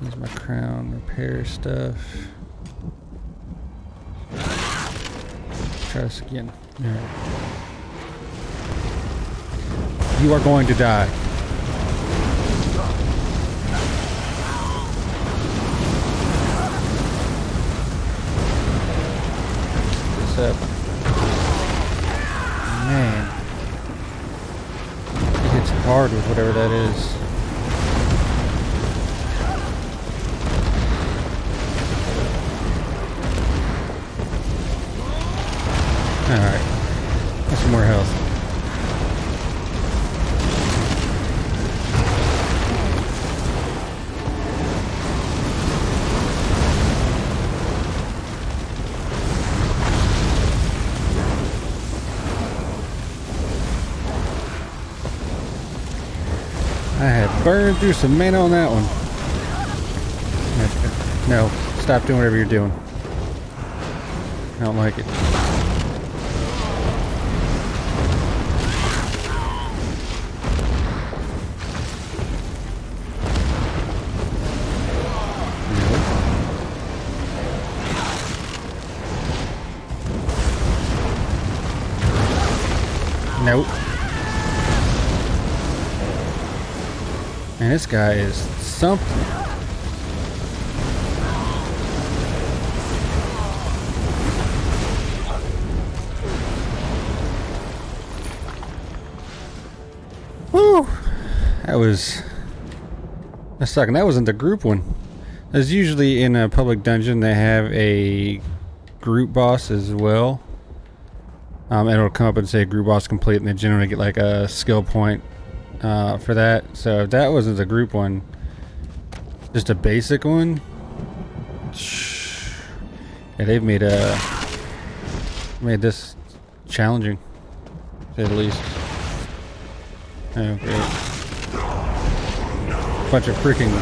Use my crown, repair stuff. Try this again. Alright. You are going to die. What's up? Man. It hits hard with whatever that is. Alright. Got some more health. I had burned through some mana on that one. No, stop doing whatever you're doing. I don't like it. Nope. And this guy is something. Woo! That's sucking. That wasn't the group one. There's usually in a public dungeon they have a group boss as well. And it'll come up and say group boss complete, and they generally get like a skill point for that. So if that wasn't the group one, just a basic one, yeah, they've made this challenging, to say the least. Oh, great. Bunch of freaking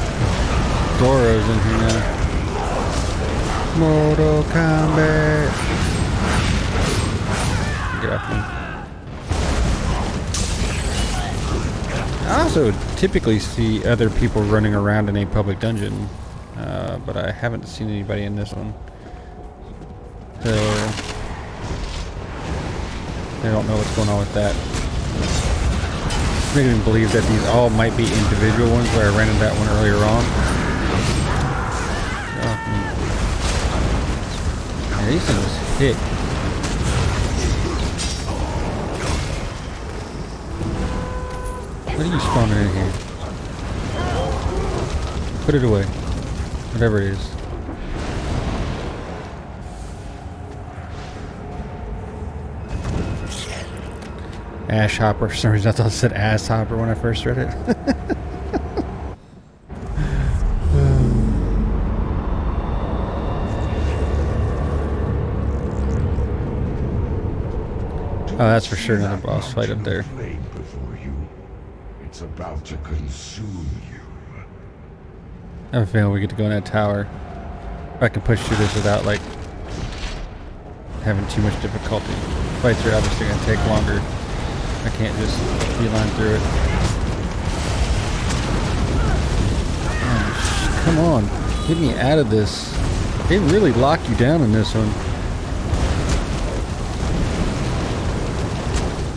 Goros in here now. Mortal Kombat. Get off me. I also typically see other people running around in a public dungeon, but I haven't seen anybody in this one. So I don't know what's going on with that. Making me believe that these all might be individual ones where I ran into that one earlier on. Oh, man, these things hit. What are you spawning in here? Put it away. Whatever it is. Ash Hopper. For some reason I thought it said Ass Hopper when I first read it. Oh, that's for sure another boss fight up there. It's about to consume you. I have a feeling we get to go in that tower. If I can push through this without like having too much difficulty. Fights are obviously going to take longer. I can't just beeline through it. Oh, come on, get me out of this. They really lock you down in this one.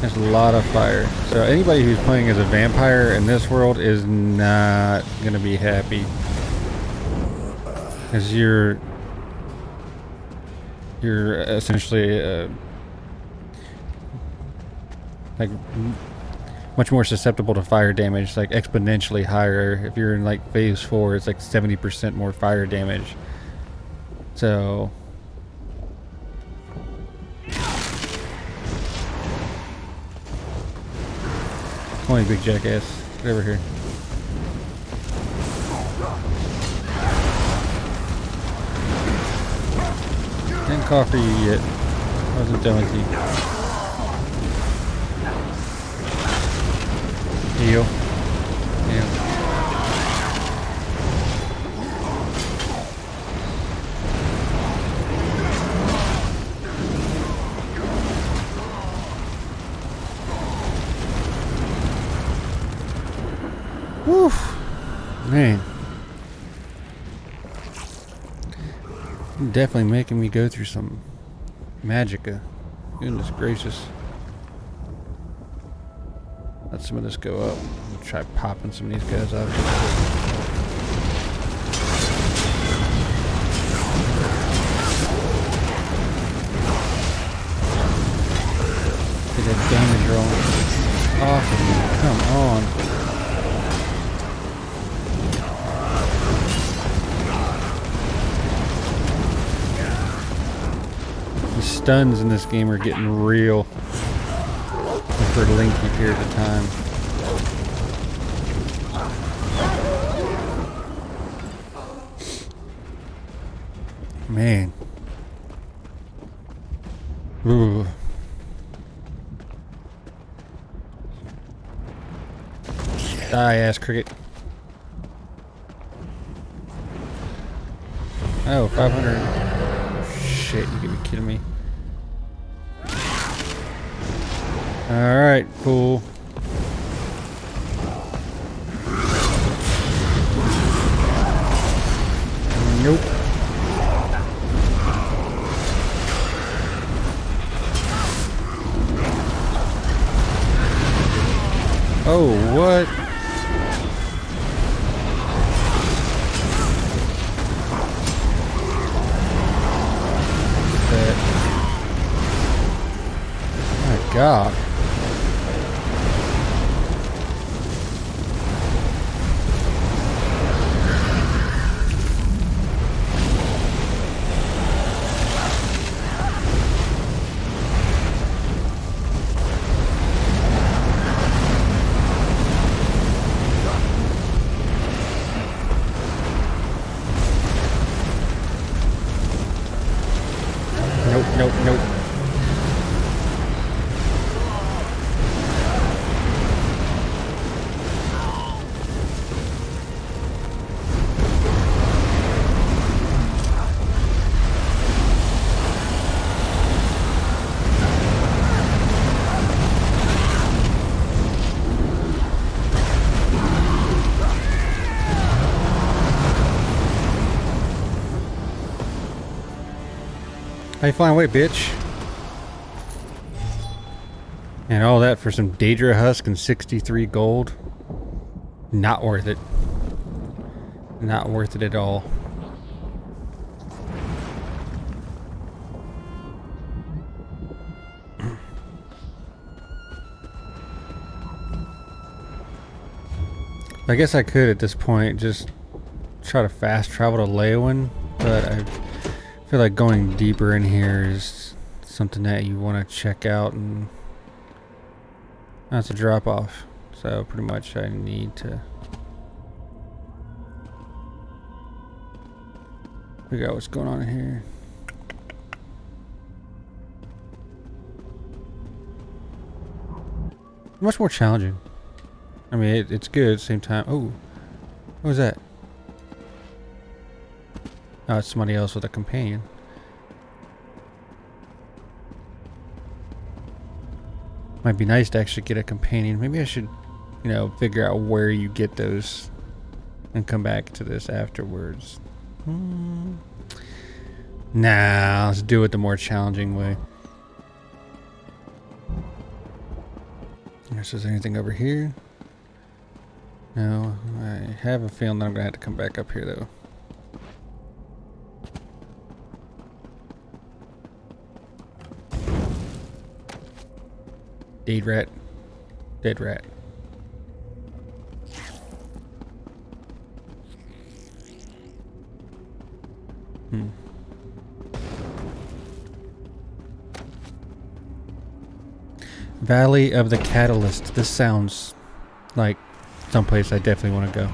There's a lot of fire. So anybody who's playing as a vampire in this world is not gonna be happy, because you're essentially like much more susceptible to fire damage, like exponentially higher. If you're in like phase 4, it's like 70% more fire damage. So come on, you big jackass. Get over here. Didn't call for you yet. I wasn't done with you. Whew. Man. You're definitely making me go through some magicka. Goodness gracious. Let some of this go up. Try popping some of these guys out. Get that damage roll off of me. Come on. The stuns in this game are getting real for a lengthy period of time. Man. Ooh. Die, ass cricket. Oh, 500. Shit, you gotta be kidding me. Alright, cool. Nope. Oh, what? My God. Nope. How you flying away, bitch? And all that for some Daedra husk and 63 gold. Not worth it. Not worth it at all. I guess I could at this point just try to fast travel to Leowyn, but I feel like going deeper in here is something that you want to check out, and that's a drop off. So pretty much I need to figure out what's going on in here. Much more challenging. I mean, it's good at the same time. Oh, what was that? Oh, it's somebody else with a companion. Might be nice to actually get a companion. Maybe I should, you know, figure out where you get those and come back to this afterwards. Nah, let's do it the more challenging way. Is there anything over here? No, I have a feeling that I'm gonna have to come back up here though. Dead rat. Dead rat. Valley of the Catalyst. This sounds like someplace I definitely want to go.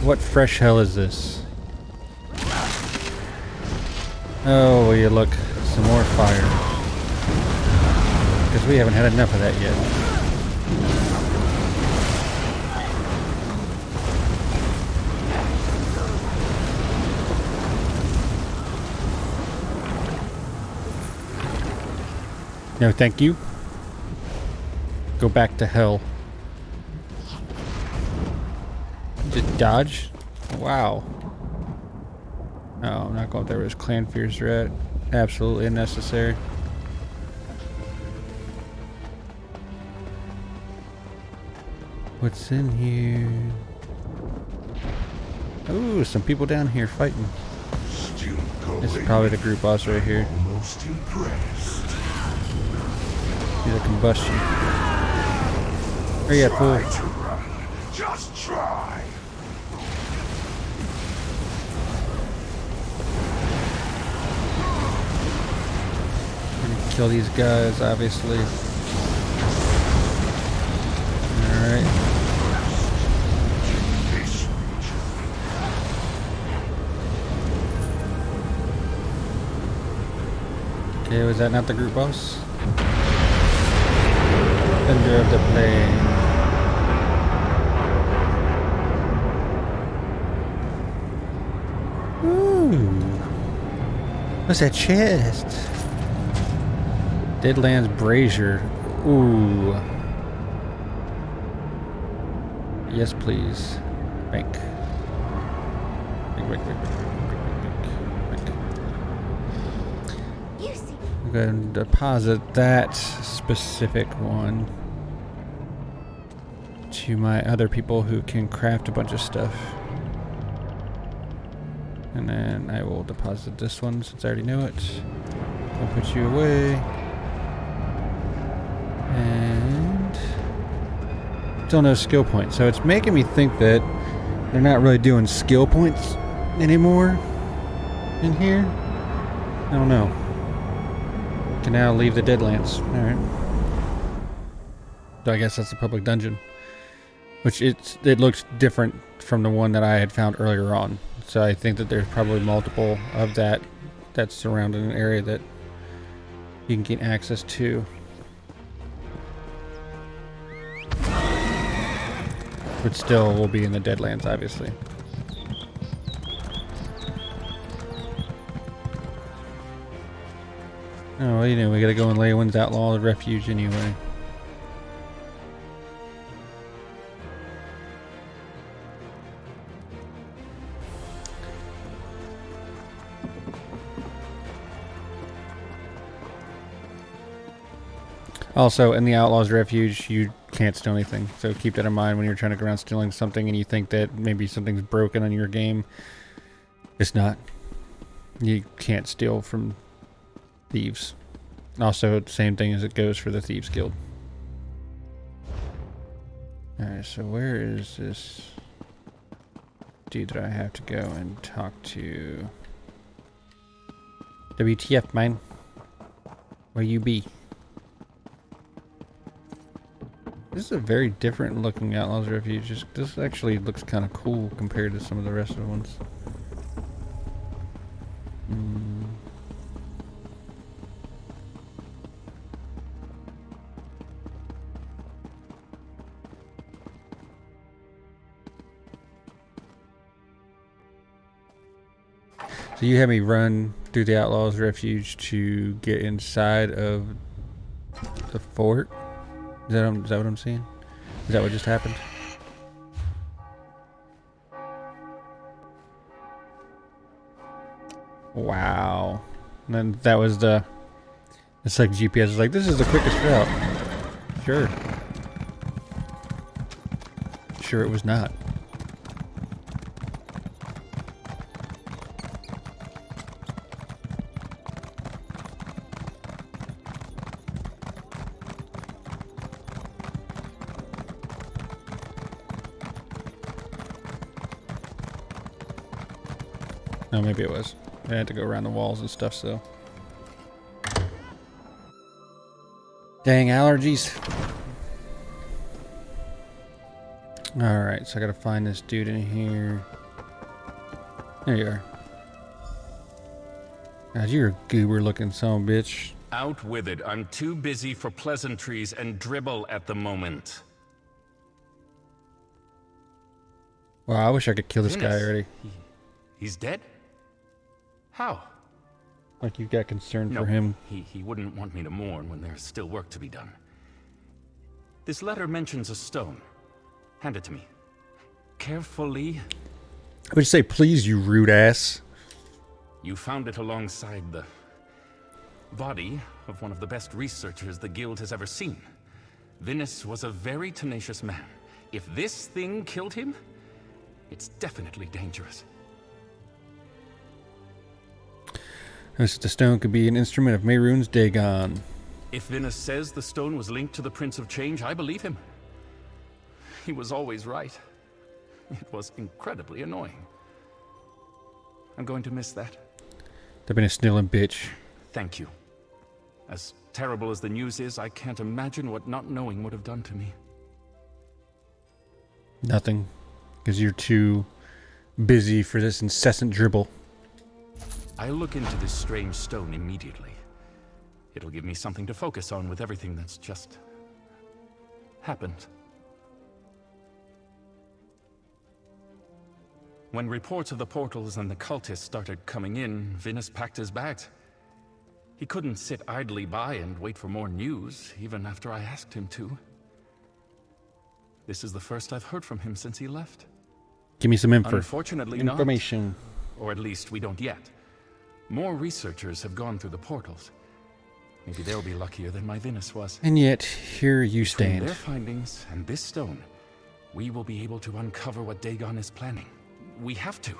What fresh hell is this? Oh, will you look, some more fire. Because we haven't had enough of that yet. No, thank you. Go back to hell. Just dodge? Wow. Oh, I'm not going up there where his clan fears are at. Absolutely unnecessary. What's in here? Ooh, some people down here fighting. This is probably the group boss right here. Almost impressed. See the combustion. Hurry up, fool. Try to run. Just try. Kill these guys, obviously. Alright. Okay, was that not the group boss? Thunder of the Plain. Ooh. What's that chest? Deadlands Brazier. Ooh. Yes, please. Bank. Bank. You see. I'm going to deposit that specific one to my other people who can craft a bunch of stuff. And then I will deposit this one since I already know it. I'll put you away. And still no skill points. So it's making me think that they're not really doing skill points anymore in here. I don't know. Can now leave the Deadlands. Alright. So I guess that's the public dungeon. Which it looks different from the one that I had found earlier on. So I think that there's probably multiple of that that's surrounding an area that you can gain access to. But still will be in the Deadlands, obviously. Oh, well, you know, we gotta go in Leowin's Outlaw Refuge anyway. Also, in the Outlaw's Refuge, you can't steal anything, so keep that in mind when you're trying to go around stealing something and you think that maybe something's broken on your game. It's not. You can't steal from thieves. Also, same thing as it goes for the Thieves Guild. Alright, so where is this dude that I have to go and talk to? WTF, man. Where you be? This is a very different looking Outlaw's Refuge. This actually looks kind of cool compared to some of the rest of the ones. So you had me run through the Outlaw's Refuge to get inside of the fort? Is that what I'm seeing? Is that what just happened? Wow. And then that was the... It's like GPS is like, this is the quickest route. Sure. Sure it was not. No, maybe it was. I had to go around the walls and stuff, so. Dang allergies. Alright, so I gotta find this dude in here. There you are. God, you're a goober looking son of a bitch. Out with it. I'm too busy for pleasantries and dribble at the moment. Wow, I wish I could kill this guy already. He's dead? How? Like you've got concern for him. He wouldn't want me to mourn when there's still work to be done. This letter mentions a stone. Hand it to me. Carefully. I would say, please, you rude ass. You found it alongside the body of one of the best researchers the Guild has ever seen. Venus was a very tenacious man. If this thing killed him, it's definitely dangerous. The stone could be an instrument of Mehrunes Dagon. If Venus says the stone was linked to the Prince of Change, I believe him. He was always right. It was incredibly annoying. I'm going to miss that. They've been a snilling bitch. Thank you. As terrible as the news is, I can't imagine what not knowing would have done to me. Nothing. Because you're too busy for this incessant dribble. I'll look into this strange stone immediately. It'll give me something to focus on with everything that's just happened. When reports of the portals and the cultists started coming in, Venus packed his bags. He couldn't sit idly by and wait for more news, even after I asked him to. This is the first I've heard from him since he left. Give me some info. Information. Not. Or at least we don't yet. More researchers have gone through the portals. Maybe they'll be luckier than my Venus was. And yet, here you stand. Between their findings and this stone, we will be able to uncover what Dagon is planning. We have to.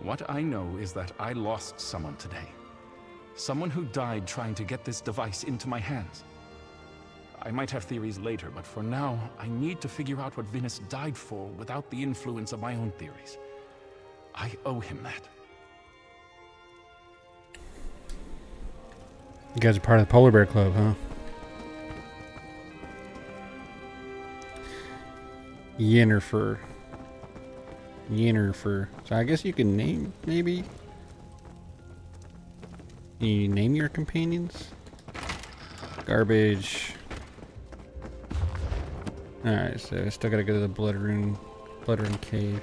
What I know is that I lost someone today. Someone who died trying to get this device into my hands. I might have theories later, but for now, I need to figure out what Venus died for without the influence of my own theories. I owe him that. You guys are part of the Polar Bear Club, huh? Yennefer. So I guess you can name, maybe? You name your companions? Garbage. Alright, so I still gotta go to the Blood Rune Cave.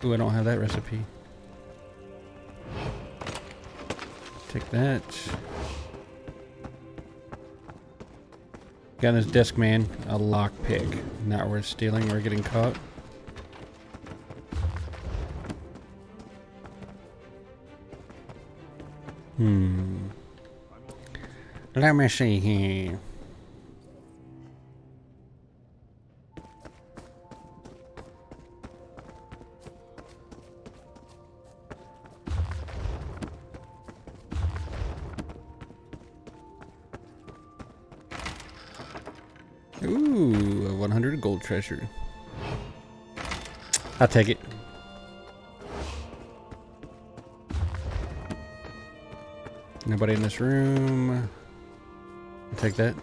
Ooh, I don't have that recipe. Take that. Got in this desk, man. A lockpick. Not worth stealing or getting caught. Let me see here. Ooh, a 100 gold treasure. I'll take it. Nobody in this room. I'll take that.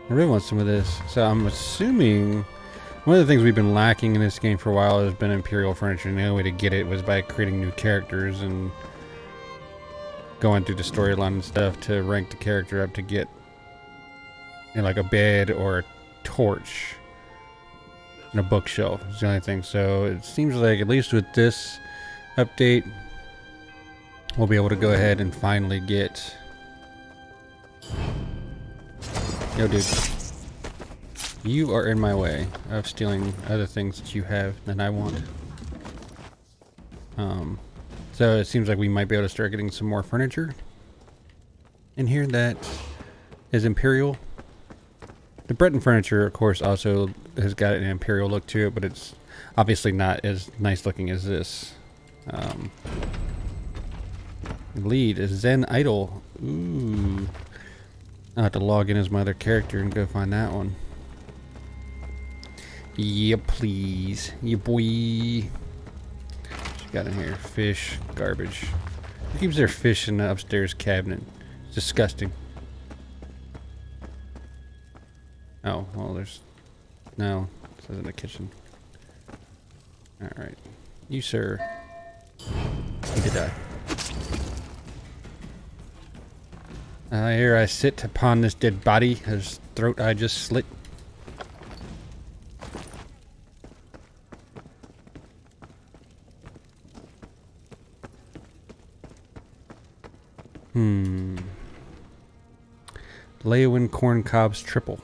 I really want some of this. So I'm assuming one of the things we've been lacking in this game for a while has been Imperial furniture. And the only way to get it was by creating new characters and going through the storyline and stuff to rank the character up to get, you know, like a bed or a torch and a bookshelf. It's the only thing. So it seems like at least with this update, we'll be able to go ahead and finally get... Yo, dude. You are in my way of stealing other things that you have that I want. So it seems like we might be able to start getting some more furniture in here that is Imperial. The Breton furniture, of course, also has got an Imperial look to it, but it's obviously not as nice looking as this. Lead is Zen Idol. Ooh. I'll have to log in as my other character and go find that one. Yeah, please. Yeah, boy. Got in here fish, garbage. Who keeps their fish in the upstairs cabinet? It's disgusting. Oh, well, there's no. It says in the kitchen. Alright. You, sir, need to die. Here I sit upon this dead body, whose throat I just slit. Leowin Corn Cobs Triple.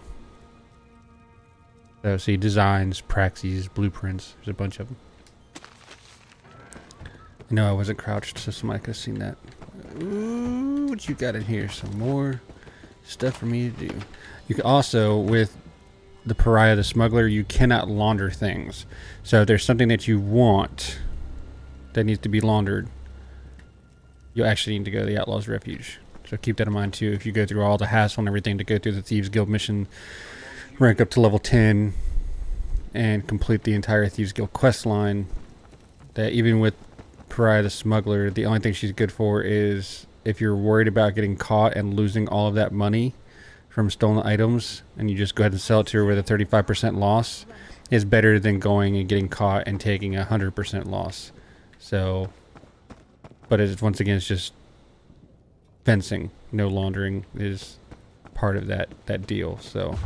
So see designs, praxis, blueprints. There's a bunch of them. No, I wasn't crouched, so somebody could have seen that. Ooh, what you got in here? Some more stuff for me to do. You can also, with the Pariah the Smuggler, you cannot launder things. So if there's something that you want that needs to be laundered, you'll actually need to go to the Outlaw's Refuge. So keep that in mind too. If you go through all the hassle and everything to go through the Thieves Guild mission, rank up to level 10, and complete the entire Thieves Guild quest line, that even with Pariah the Smuggler, the only thing she's good for is if you're worried about getting caught and losing all of that money from stolen items, and you just go ahead and sell it to her with a 35% loss, is better than going and getting caught and taking a 100% loss. So, but it's, once again, it's just fencing. No laundering is part of that deal. So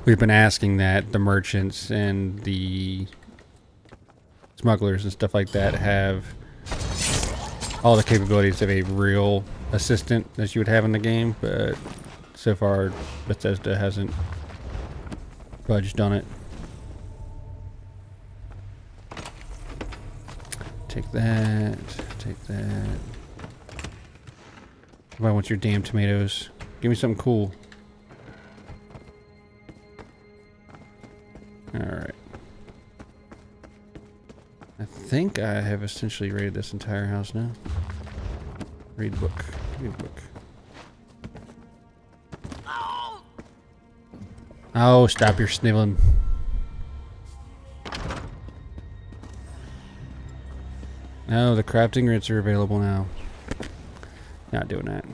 we've been asking that the merchants and the smugglers and stuff like that have all the capabilities of a real assistant that you would have in the game, but so far Bethesda hasn't budged on it. Take that, take that. I want your damn tomatoes. Give me something cool. Alright. I think I have essentially raided this entire house now. Read book. Read book. Oh, stop your sniveling. Oh, the crafting writs are available now. Not doing that.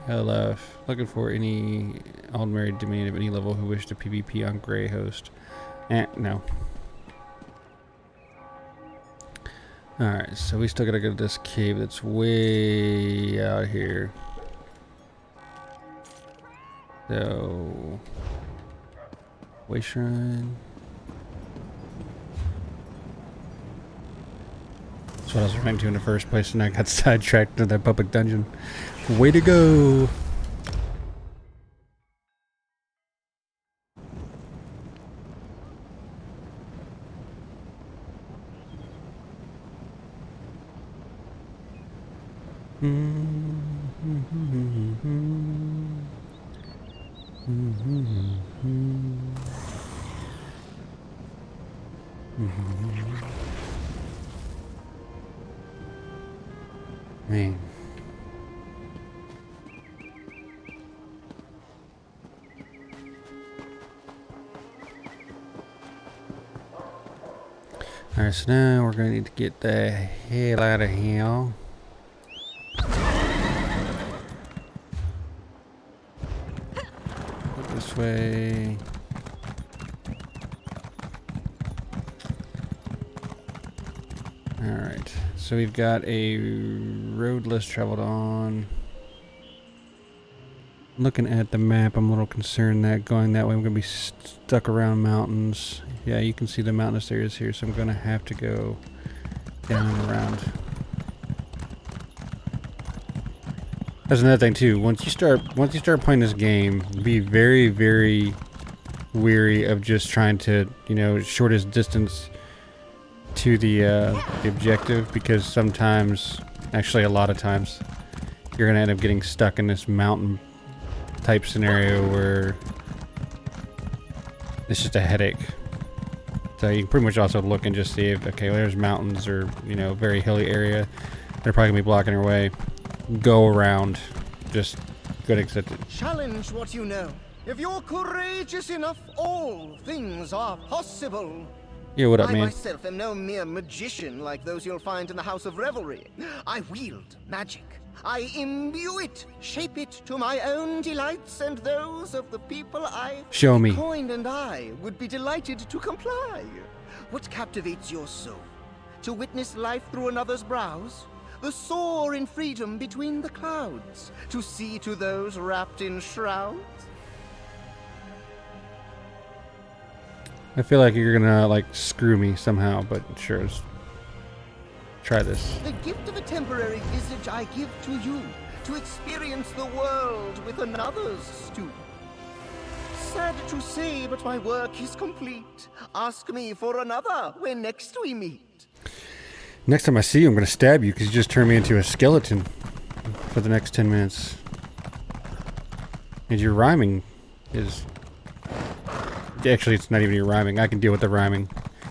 LF. Looking for any old married domain of any level who wish to PvP on Grey Host. No. Alright, so we still gotta go to this cave that's way out here. So, Way Shrine. That's what I was trying to in the first place, and I got sidetracked to that public dungeon. Way to go! Man. Alright, so now we're gonna need to get the hell out of here. Go this way. Alright, so we've got a road less traveled on. Looking at the map, I'm a little concerned that going that way I'm going to be stuck around mountains. Yeah, you can see the mountainous areas here, so I'm going to have to go down and around. That's another thing too. Once you start playing this game, be very, very weary of just trying to, shortest distance to the objective, because sometimes, actually a lot of times, you're gonna end up getting stuck in this mountain type scenario where it's just a headache. So you can pretty much also look and just see if, okay, well, there's mountains or, very hilly area. They're probably gonna be blocking your way. Go around. Just go to accept it. Challenge what you know. If you're courageous enough, all things are possible. Yeah, what up, I man? myself am no mere magician like those you'll find in the House of Revelry. I wield magic. I imbue it, shape it to my own delights and those of the people I Show me. coined, and I would be delighted to comply. What captivates your soul? To witness life through another's brows? The soar in freedom between the clouds? To see to those wrapped in shrouds? I feel like you're gonna screw me somehow, but sure, let's try this. The gift of a temporary visage I give to you, to experience the world with another's stoop. Sad to say, but my work is complete. Ask me for another when next we meet. Next time I see you, I'm going to stab you because you just turned me into a skeleton for the next 10 minutes. And your rhyming is... Actually, it's not even your rhyming. I can deal with the rhyming.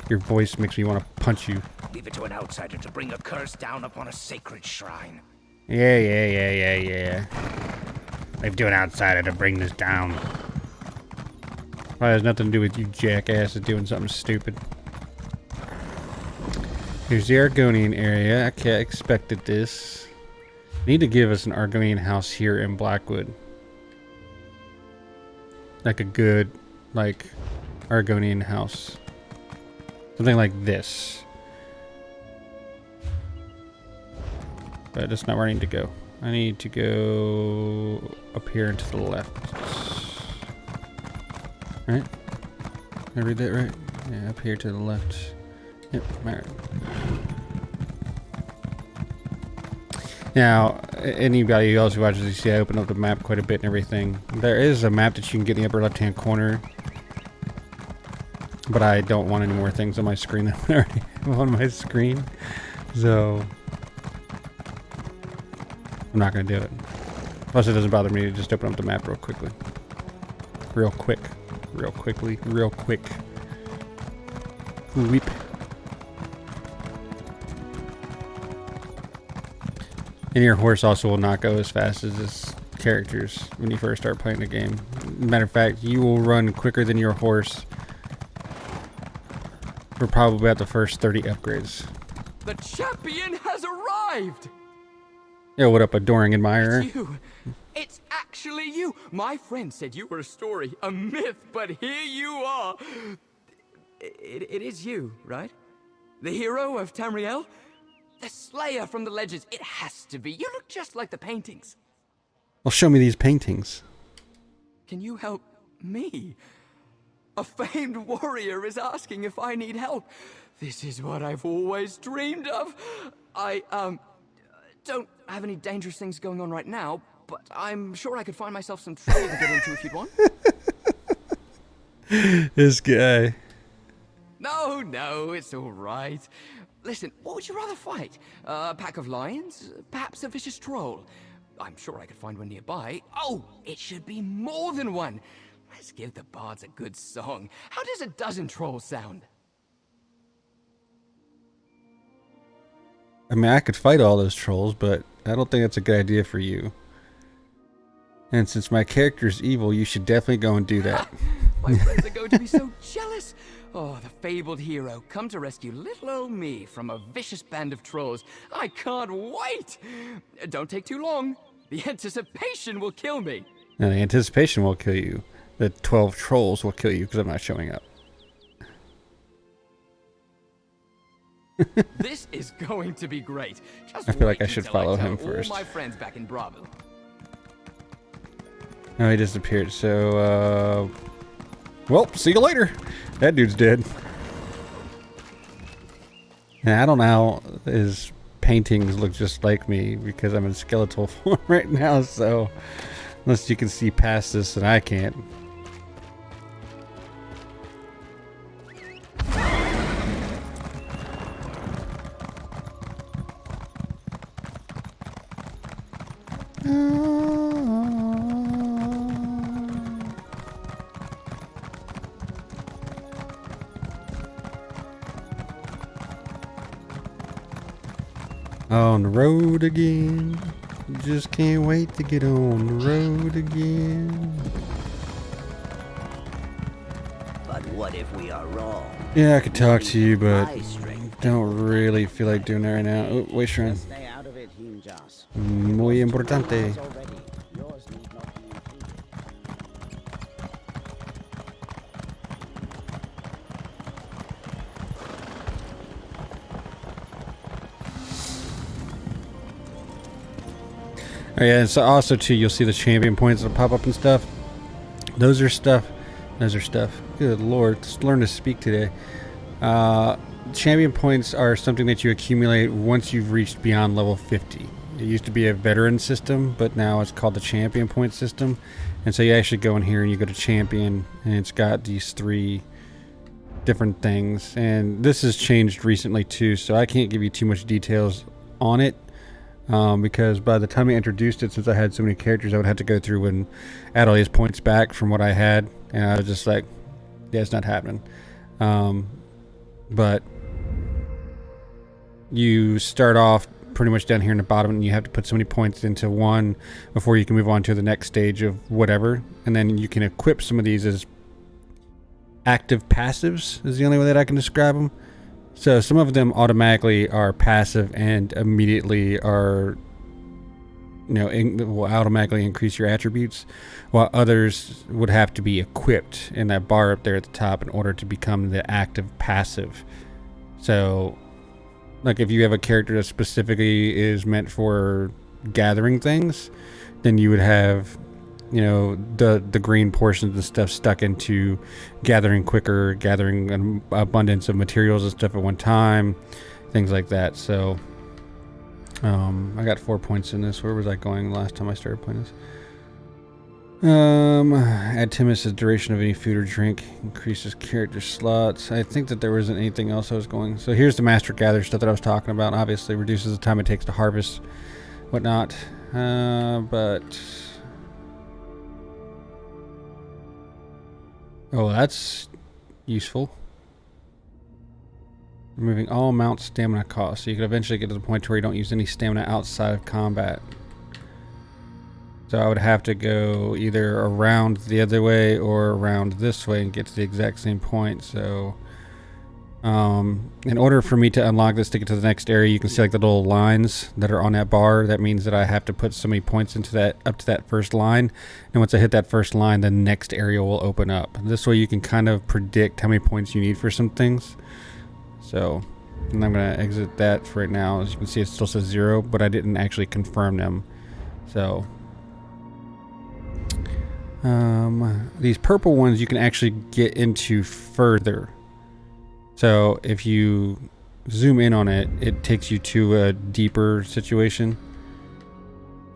Your voice makes me want to punch you. Leave it to an outsider to bring a curse down upon a sacred shrine. Yeah. Leave it to an outsider to bring this down. Well, it has nothing to do with you jackasses doing something stupid. Here's the Argonian area. Okay, I expected this. Need to give us an Argonian house here in Blackwood. Like a good, like, Argonian house. Something like this. But that's not where I need to go. I need to go up here and to the left. Right? Did I read that right? Yeah, up here to the left. Yep, alright. Now, anybody else who watches this, I open up the map quite a bit and everything. There is a map that you can get in the upper left-hand corner. But I don't want any more things on my screen than I already have on my screen. So... I'm not going to do it. Plus, it doesn't bother me to just open up the map real quickly. Real quick. Real quickly. Real quick. Weep. And your horse also will not go as fast as its characters when you first start playing the game. Matter of fact, you will run quicker than your horse for probably about the first 30 upgrades. The champion has arrived! Yo, what up, adoring admirer? It's you. It's actually you. My friend said you were a story, a myth, but here you are. It is you, right? The hero of Tamriel? The slayer from the legends. It has to be. You look just like the paintings. Well, show me these paintings. Can you help me? A famed warrior is asking if I need help. This is what I've always dreamed of. I don't have any dangerous things going on right now, but I'm sure I could find myself some trouble to get into if you'd want. This guy. No, it's all right. Listen, what would you rather fight? A pack of lions? Perhaps a vicious troll? I'm sure I could find one nearby. Oh, it should be more than one. Let's give the bards a good song. How does a dozen trolls sound? I mean, I could fight all those trolls, but I don't think that's a good idea for you. And since my character's evil, you should definitely go and do that. My friends are going to be so jealous. Oh, the fabled hero, come to rescue little old me from a vicious band of trolls. I can't wait! Don't take too long. The anticipation will kill me. Now, the anticipation will kill you. The 12 trolls will kill you because I'm not showing up. This is going to be great. Just I feel like wait I should until follow tell him first. All my friends back in Bravo. Oh, he disappeared. So, well, see you later. That dude's dead. And I don't know how his paintings look just like me because I'm in skeletal form right now. So, unless you can see past this, and I can't. On the road again. Just can't wait to get on the road again. But what if we are wrong? Yeah, I could talk to you, but don't really feel like doing that right now. Oh, wait, Shrine. Stay out of it, Hinjas. Muy importante. Oh yeah, and so also too, you'll see the champion points that pop up and stuff. Those are stuff. Good lord, let's learn to speak today. Champion points are something that you accumulate once you've reached beyond level 50. it used to be a veteran system, but now it's called the champion point system. And so you actually go in here and you go to champion, and it's got these 3 different things. And this has changed recently too, so I can't give you too much details on it. Because by the time I introduced it, since I had so many characters, I would have to go through and add all these points back from what I had, and I was just like, yeah, it's not happening. But you start off pretty much down here in the bottom, and you have to put so many points into one before you can move on to the next stage of whatever, and then you can equip some of these as active passives is the only way that I can describe them. So some of them automatically are passive and immediately are, you know, will automatically increase your attributes, while others would have to be equipped in that bar up there at the top in order to become the active passive. So, like if you have a character that specifically is meant for gathering things, then you would have, you know, the green portions and stuff stuck into gathering quicker, gathering an abundance of materials and stuff at one time, things like that. So I got 4 points in this. Where was I going last time I started playing this? Add 10 minutes to the duration of any food or drink, increases character slots. I think that there wasn't anything else I was going. So here's the master gather stuff that I was talking about. Obviously reduces the time it takes to harvest whatnot, but oh, that's useful. Removing all mount stamina costs, so you could eventually get to the point where you don't use any stamina outside of combat. So I would have to go either around the other way or around this way and get to the exact same point. So in order for me to unlock this to get to the next area, you can see like the little lines that are on that bar. That means that I have to put so many points into that, up to that first line. And once I hit that first line, the next area will open up. This way you can kind of predict how many points you need for some things. So, and I'm going to exit that for right now. As you can see, it still says 0, but I didn't actually confirm them. So these purple ones you can actually get into further. So if you zoom in on it, it takes you to a deeper situation,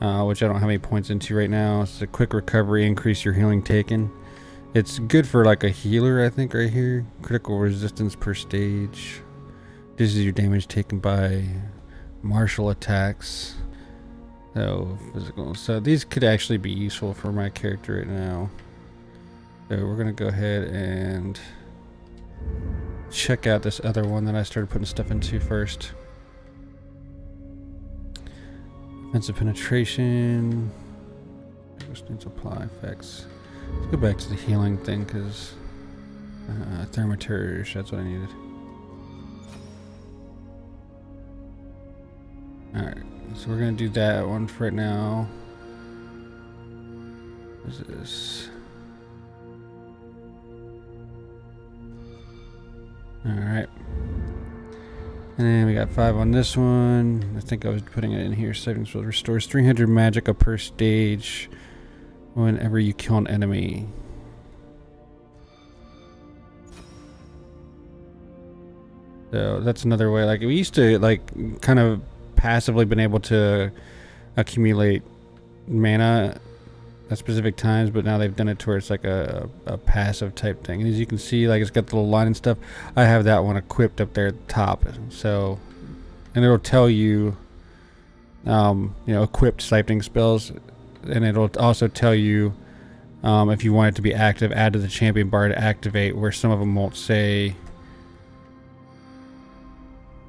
which I don't have any points into right now. It's a quick recovery, increase your healing taken. It's good for like a healer, I think, right here. Critical resistance per stage. This is your damage taken by martial attacks. So physical. So these could actually be useful for my character right now. So we're gonna go ahead and check out this other one that I started putting stuff into first. Offensive penetration. Resistance apply effects. Let's go back to the healing thing because Thermaturge, that's what I needed. Alright, so we're going to do that one for right now. What is this? Alright. And then we got 5 on this one. I think I was putting it in here. Savings will restores 300 magicka per stage whenever you kill an enemy. So that's another way. Like we used to like kind of passively been able to accumulate mana at specific times, but now they've done it to where it's like a passive type thing. And as you can see, like it's got the little line and stuff. I have that one equipped up there at the top. So, and it'll tell you, you know, equipped siphoning spells. And it'll also tell you if you want it to be active, add to the champion bar to activate, where some of them won't say.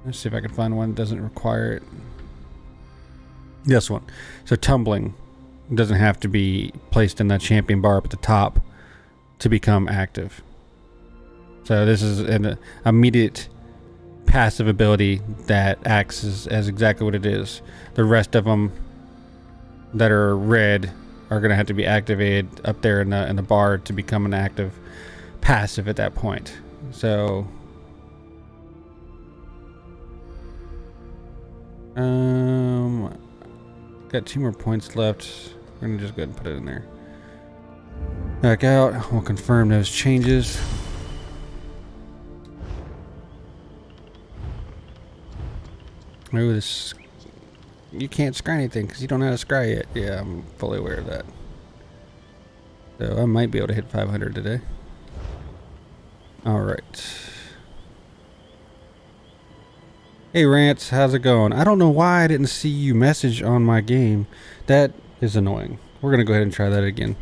Let's see if I can find one that doesn't require it. This one. So tumbling doesn't have to be placed in the champion bar up at the top to become active. So this is an immediate passive ability that acts as exactly what it is. The rest of them that are red are going to have to be activated up there in the bar to become an active passive at that point. So got 2 more points left. We're gonna just go ahead and put it in there. Back out. We'll confirm those changes. Oh, this you can't scry anything because you don't know how to scry yet. Yeah, I'm fully aware of that. So I might be able to hit 500 today. All right. Hey Rance, how's it going? I don't know why I didn't see you message on my game. That is annoying. We're gonna go ahead and try that again.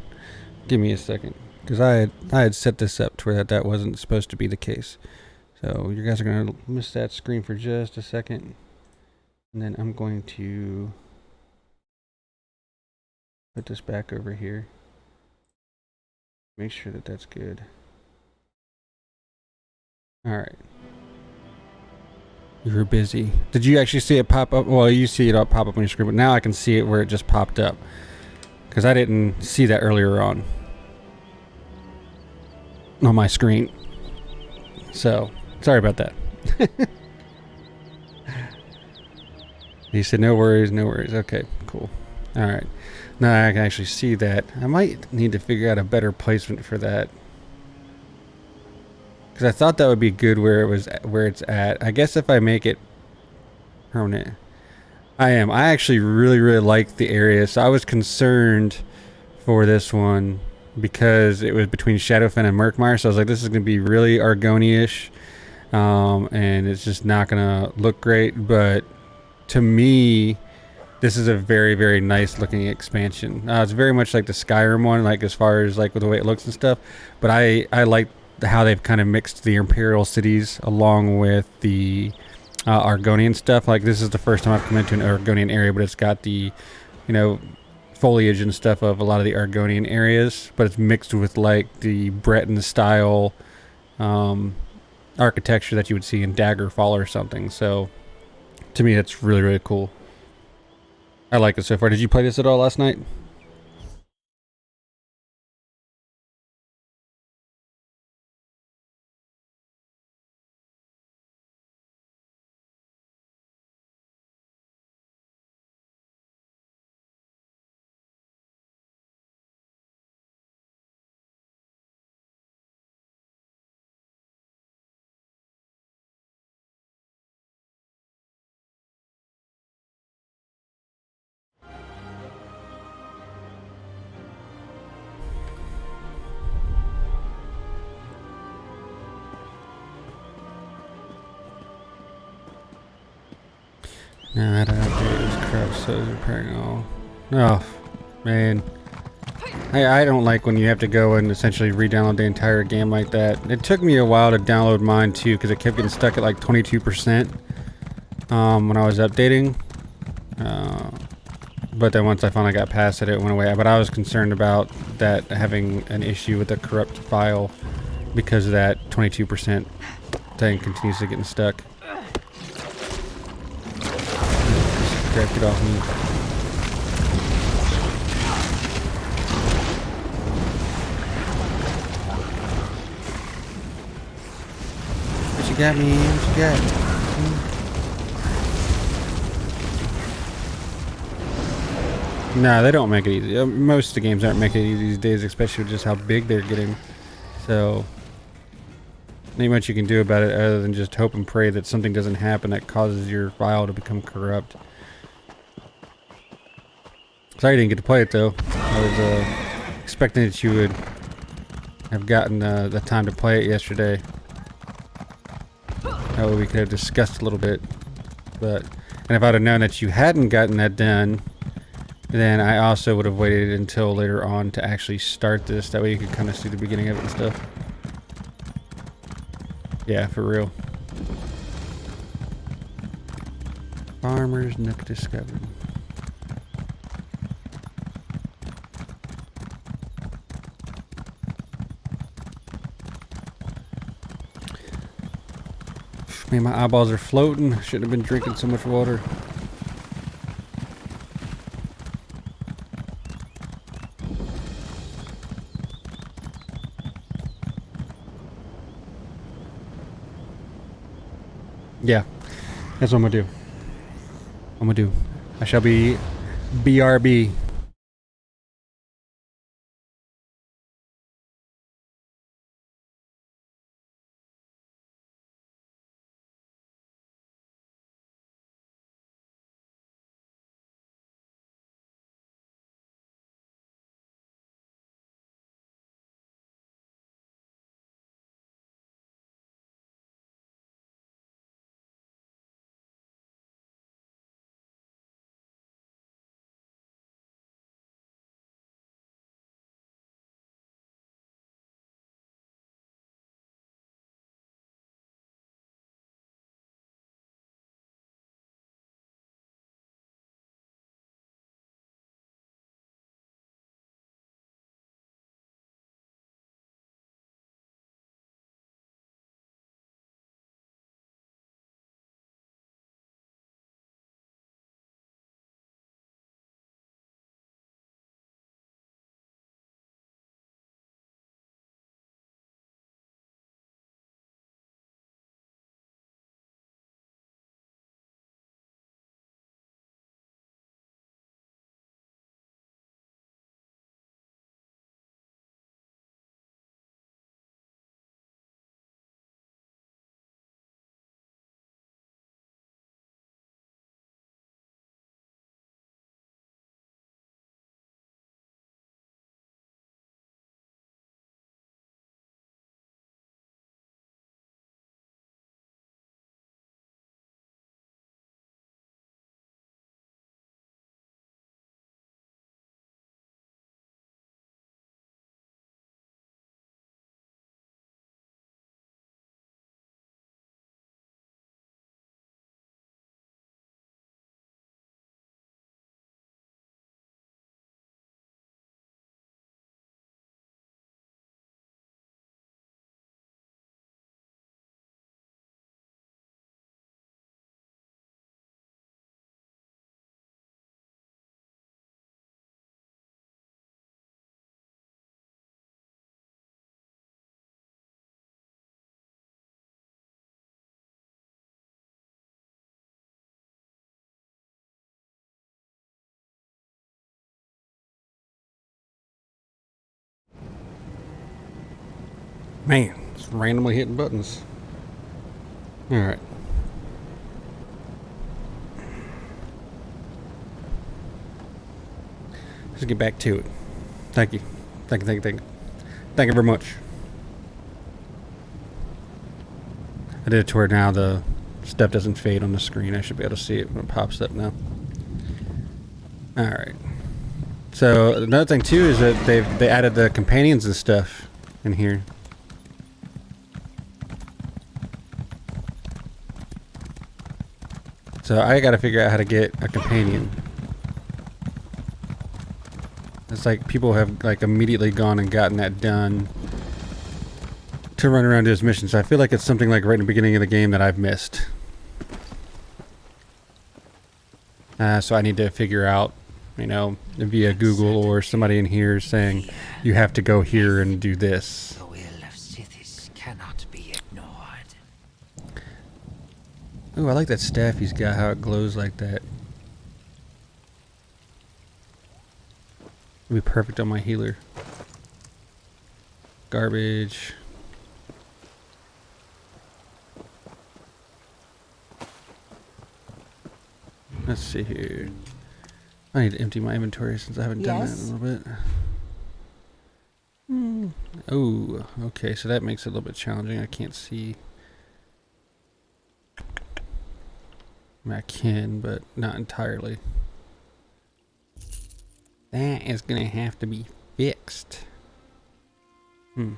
Give me a second, because I had set this up to where that wasn't supposed to be the case. So you guys are gonna miss that screen for just a second, and then I'm going to put this back over here. Make sure that that's good. All right. You were busy. Did you actually see it pop up? Well, you see it all pop up on your screen, but now I can see it where it just popped up, because I didn't see that earlier on my screen. So sorry about that. He said no worries, no worries. Okay, cool. All right, now I can actually see that. I might need to figure out a better placement for that, because I thought that would be good where it's at. I guess if I make it permanent. I actually really like the area, so I was concerned for this one because it was between Shadowfen and Murkmire, so I was like, this is going to be really Argoni-ish, and it's just not going to look great. But to me, this is a very nice looking expansion. It's very much like the Skyrim one, like as far as like with the way it looks and stuff, but I like how they've kind of mixed the Imperial cities along with the Argonian stuff. Like, this is the first time I've come into an Argonian area, but it's got the, you know, foliage and stuff of a lot of the Argonian areas, but it's mixed with like the Breton style architecture that you would see in Daggerfall or something. So to me, that's really cool. I like it so far. Did you play this at all last night? No, I don't update this crap, so it's repairing all. Oh, man. I don't like when you have to go and essentially re-download the entire game like that. It took me a while to download mine too, because it kept getting stuck at like 22% when I was updating. But then once I finally got past it, it went away. But I was concerned about that having an issue with the corrupt file because of that 22% thing continuously getting stuck. Crap, get off me. What you got, me? What you got? Nah, they don't make it easy. Most of the games aren't making it easy these days, especially with just how big they're getting. So, not much you can do about it other than just hope and pray that something doesn't happen that causes your file to become corrupt. Sorry you didn't get to play it though. I was expecting that you would have gotten the time to play it yesterday. That way we could have discussed a little bit. And if I'd have known that you hadn't gotten that done, then I also would have waited until later on to actually start this. That way you could kind of see the beginning of it and stuff. Yeah, for real. Farmer's Nook discovered. Man, my eyeballs are floating. Shouldn't have been drinking so much water. Yeah, that's what I'm gonna do. I shall be BRB. Man, it's randomly hitting buttons. Alright. Let's get back to it. Thank you. Thank you. Thank you very much. I did it to where now the stuff doesn't fade on the screen. I should be able to see it when it pops up now. Alright. So another thing too is that they added the companions and stuff in here. So I gotta figure out how to get a companion. It's like people have like immediately gone and gotten that done to run around to his mission. So I feel like it's something like right in the beginning of the game that I've missed. So I need to figure out, you know, via Google or somebody in here saying you have to go here and do this. The will of Sithis cannot be ignored. Ooh, I like that staff he's got, how it glows like that. It'll be perfect on my healer. Garbage. Let's see here. I need to empty my inventory since I haven't done that in a little bit. Oh, okay, so that makes it a little bit challenging. I can't see. I mean, I can, but not entirely. That is gonna have to be fixed. I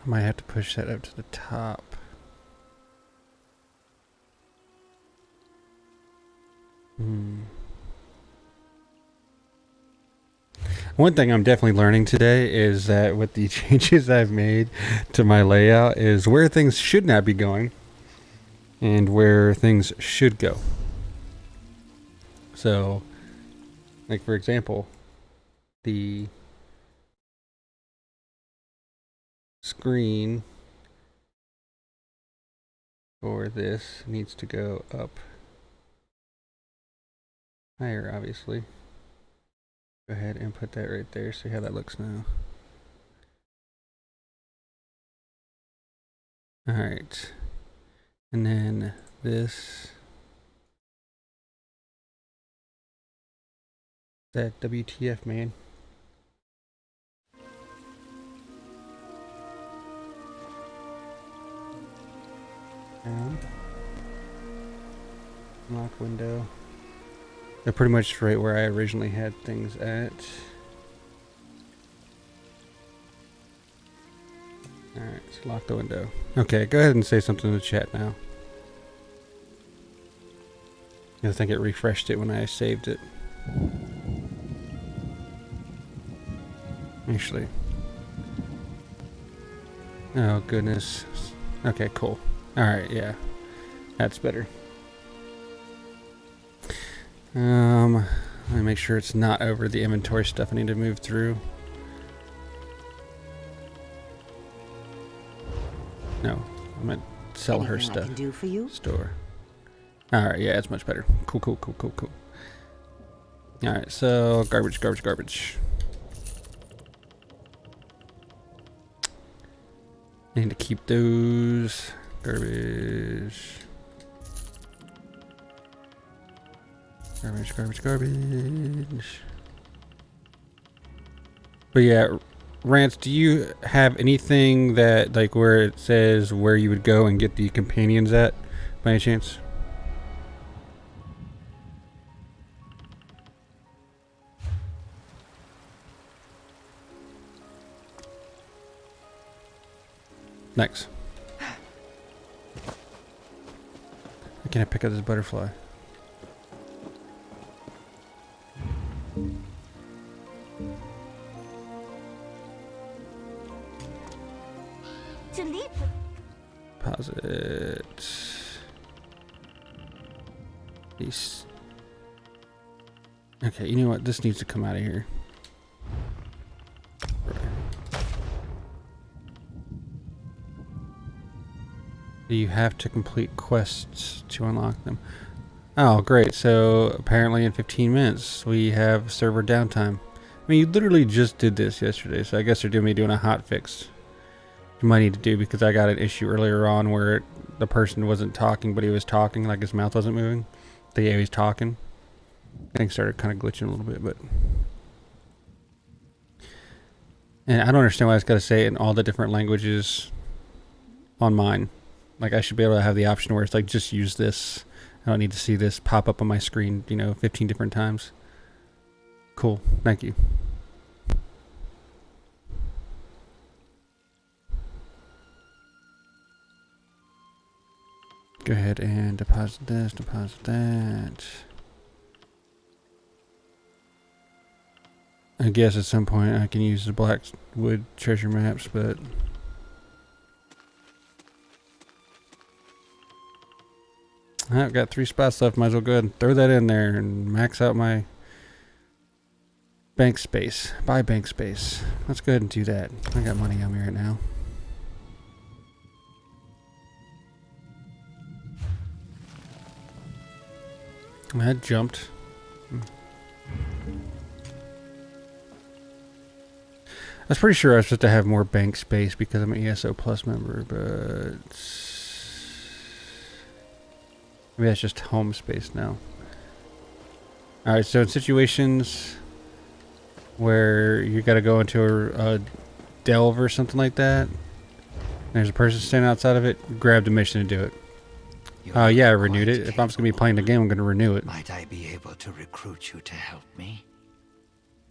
might have to push that up to the top. One thing I'm definitely learning today is that with the changes I've made to my layout is where things should not be going and where things should go. So, like for example, the screen for this needs to go up higher, obviously. Go ahead and put that right there. See how that looks now. Alright. And then this. That WTF, man. Down. Lock window. They're pretty much right where I originally had things at. Alright, so lock the window. Okay, go ahead and say something in the chat now. I think it refreshed it when I saved it. Actually. Oh, goodness. Okay, cool. Alright, yeah. That's better. Let me make sure it's not over the inventory stuff I need to move through. No, I'm gonna sell her stuff. I can do for you? Store. Alright, yeah, it's much better. Cool. Alright, so garbage. Need to keep those. Garbage. But yeah, Rance, do you have anything that, like, where it says where you would go and get the companions at, by any chance? Next. Why can't I pick up this butterfly? Deposit. These. Okay, you know what? This needs to come out of here. You have to complete quests to unlock them. Oh, great. So apparently in 15 minutes we have server downtime. mean, you literally just did this yesterday, so I guess they're doing a hot fix. You might need to do, because I got an issue earlier on where the person wasn't talking, but he was talking, like his mouth wasn't moving. He was talking. Things started kind of glitching a little bit, but... And I don't understand why it's got to say it in all the different languages on mine. Like, I should be able to have the option where it's like, just use this. I don't need to see this pop up on my screen, 15 different times. Cool. Thank you. Go ahead and deposit this, deposit that. I guess at some point I can use the Blackwood treasure maps, but... I've got 3 spots left, might as well go ahead and throw that in there and max out my bank space. Buy bank space. Let's go ahead and do that. I got money on me right now. That jumped. I was pretty sure I was supposed to have more bank space because I'm an ESO Plus member, but maybe that's just home space now. Alright, so in situations where you gotta go into a delve or something like that, there's a person standing outside of it, grab the mission to do it. Oh yeah, I renewed it. If I'm just gonna be playing the game, I'm gonna renew it. Might I be able to recruit you to help me?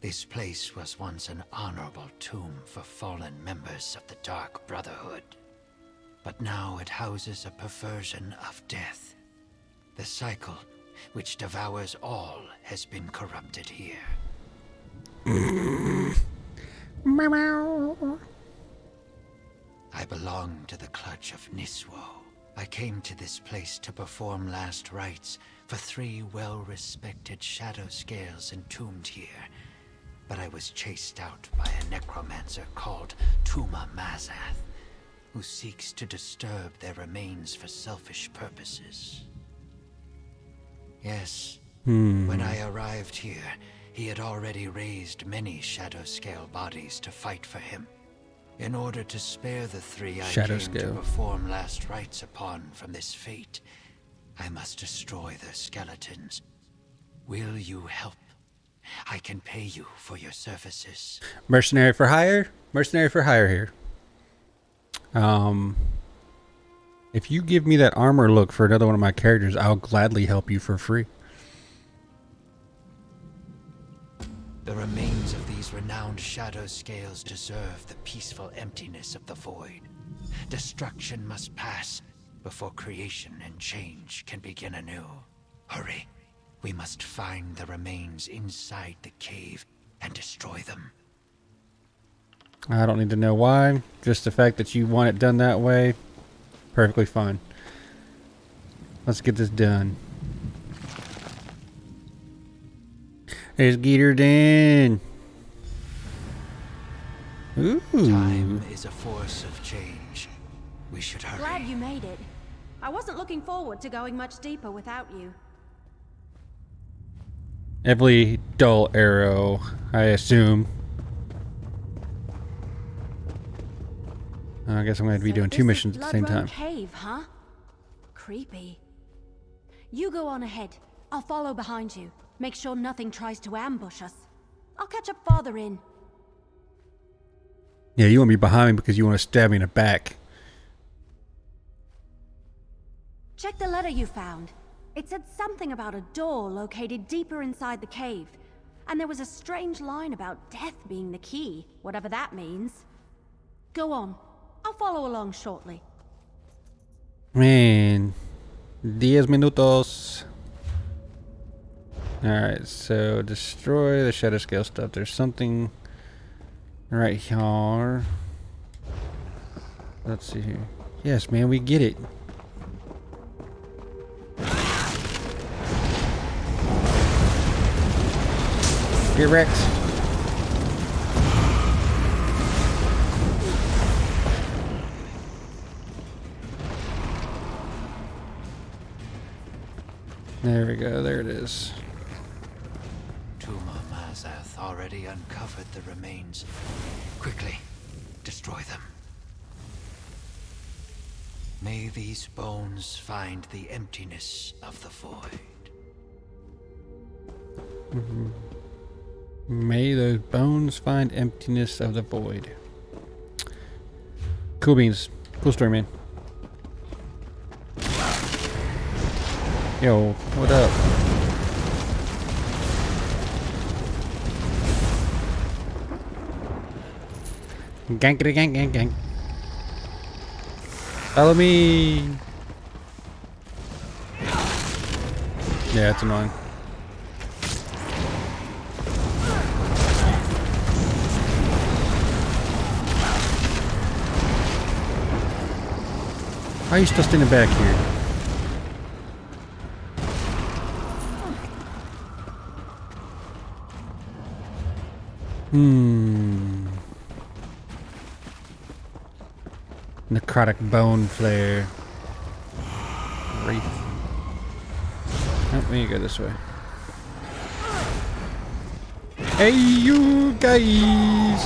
This place was once an honorable tomb for fallen members of the Dark Brotherhood. But now it houses a perversion of death. The cycle, which devours all, has been corrupted here. I belong to the clutch of Niswo. I came to this place to perform last rites for 3 well-respected shadow scales entombed here. But I was chased out by a necromancer called Tuma Mazath, who seeks to disturb their remains for selfish purposes. Yes, when I arrived here, he had already raised many shadow scale bodies to fight for him. In order to spare the 3 I came to perform last rites upon from this fate, I must destroy their skeletons. Will you help? I can pay you for your services. Mercenary for hire? Mercenary for hire here. If you give me that armor look for another one of my characters, I'll gladly help you for free. The remains of these renowned shadow scales deserve the peaceful emptiness of the void. Destruction must pass before creation and change can begin anew. Hurry. We must find the remains inside the cave and destroy them. I don't need to know why. Just the fact that you want it done that way, perfectly fine. Let's get this done. Let's get her done. Ooh. Time is a force of change. We should hurry. Glad you made it. I wasn't looking forward to going much deeper without you. Heavily dull arrow, I assume. I guess I'm going to be doing 2 missions at the same time. Cave, huh? Creepy. You go on ahead. I'll follow behind you. Make sure nothing tries to ambush us. I'll catch up farther in. Yeah, you want to be behind me because you want to stab me in the back. Check the letter you found. It said something about a door located deeper inside the cave. And there was a strange line about death being the key, whatever that means. Go on. I'll follow along shortly. Man. 10 minutos. Alright, so destroy the shadow scale stuff. There's something right here. Let's see here. Yes, man, we get it. Get wrecked. There we go, there it is. Tuma Mazath already already uncovered the remains. Quickly, destroy them. May these bones find the emptiness of the void. May those bones find emptiness of the void. Cool beans. Cool story, man. Yo, what up? Gankity gang gang gang. Follow me. Yeah, it's annoying. Why are you still standing back here? Necrotic bone flare. Wraith. Oh, we need to go this way. Hey, you guys!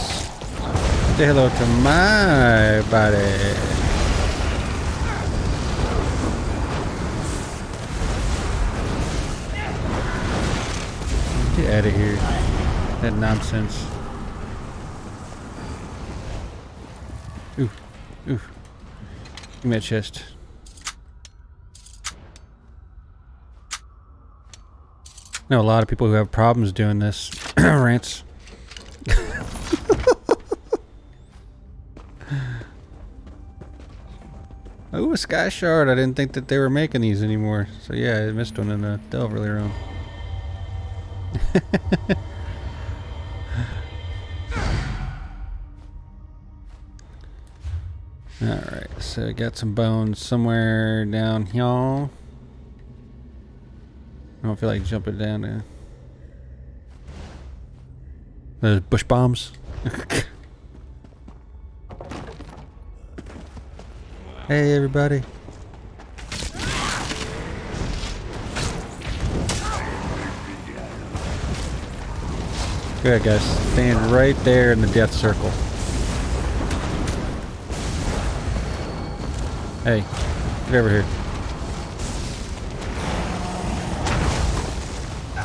Say hello to my body. Get out of here. That nonsense. Ooh. Ooh. Give me that chest. I know a lot of people who have problems doing this. Rants. Oh, a sky shard. I didn't think that they were making these anymore. So yeah, I missed one in the delve earlier on. Alright, so I got some bones somewhere down here. I don't feel like jumping down there. Those bush bombs. Hey everybody. Good guys, stand right there in the death circle. Hey, get over here.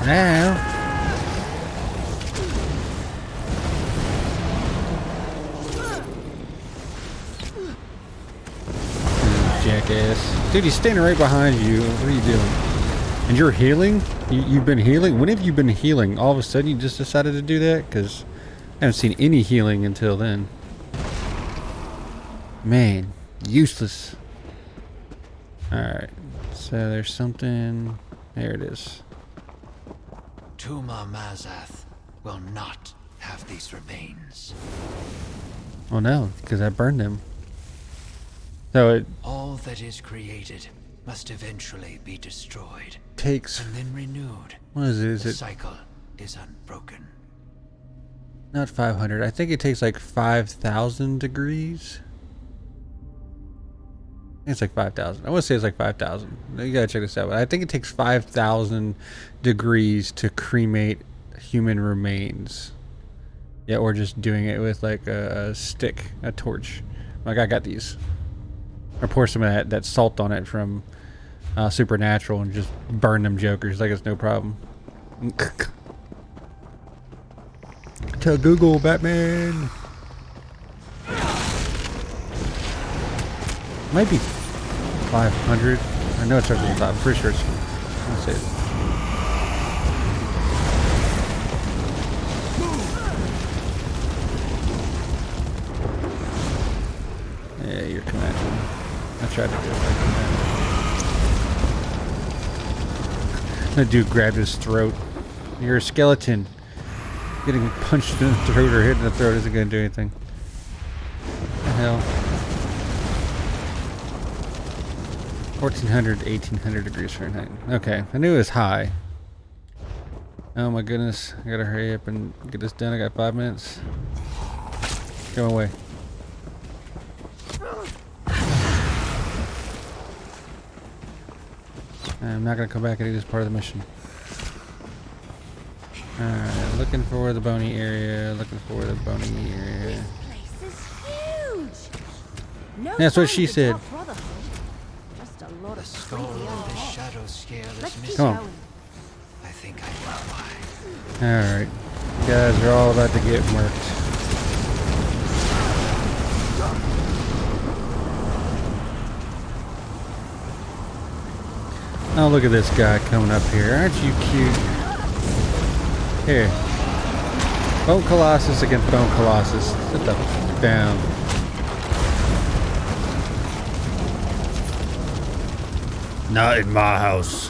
Now. Jackass. Dude, he's standing right behind you. What are you doing? And you're healing? You've been healing? When have you been healing? All of a sudden you just decided to do that? Because I haven't seen any healing until then. Man, useless. Alright, so there's something... There it is. Tuma Mazath will not have these remains. Oh no, because I burned them. So it... All that is created must eventually be destroyed. Takes... And then renewed. What is it? Is the it... cycle is unbroken. Not 500. I think it takes like 5,000 degrees. It's like 5,000. I want to say it's like 5,000. You gotta check this out. But I think it takes 5,000 degrees to cremate human remains. Yeah, or just doing it with like a stick, a torch. Like I got these. Or pour some of that salt on it from Supernatural and just burn them jokers like it's no problem. Tell Google, Batman. Might be 500. I know it's over the top. I'm pretty sure it's. Let's see. Yeah, you're commanding. I tried to do it like that. That dude grabbed his throat. You're a skeleton. Getting punched in the throat or hit in the throat isn't going to do anything. What the hell? 1400, 1800 degrees Fahrenheit. Okay, I knew it was high. Oh my goodness, I gotta hurry up and get this done. I got 5 minutes. Go away. I'm not gonna come back and do this part of the mission. Alright, looking for the bony area. Looking for the bony area. This is huge. No That's what sign she of the said. Dark Brotherhood. Just a lot The of skull creepy of the undead. shadow scale Let's is keep missing. Come on. going. I think I know why. Alright. You guys are all about to get murked. Oh, look at this guy coming up here. Aren't you cute? Here. Bone Colossus against Bone Colossus. Sit the f down. Not in my house.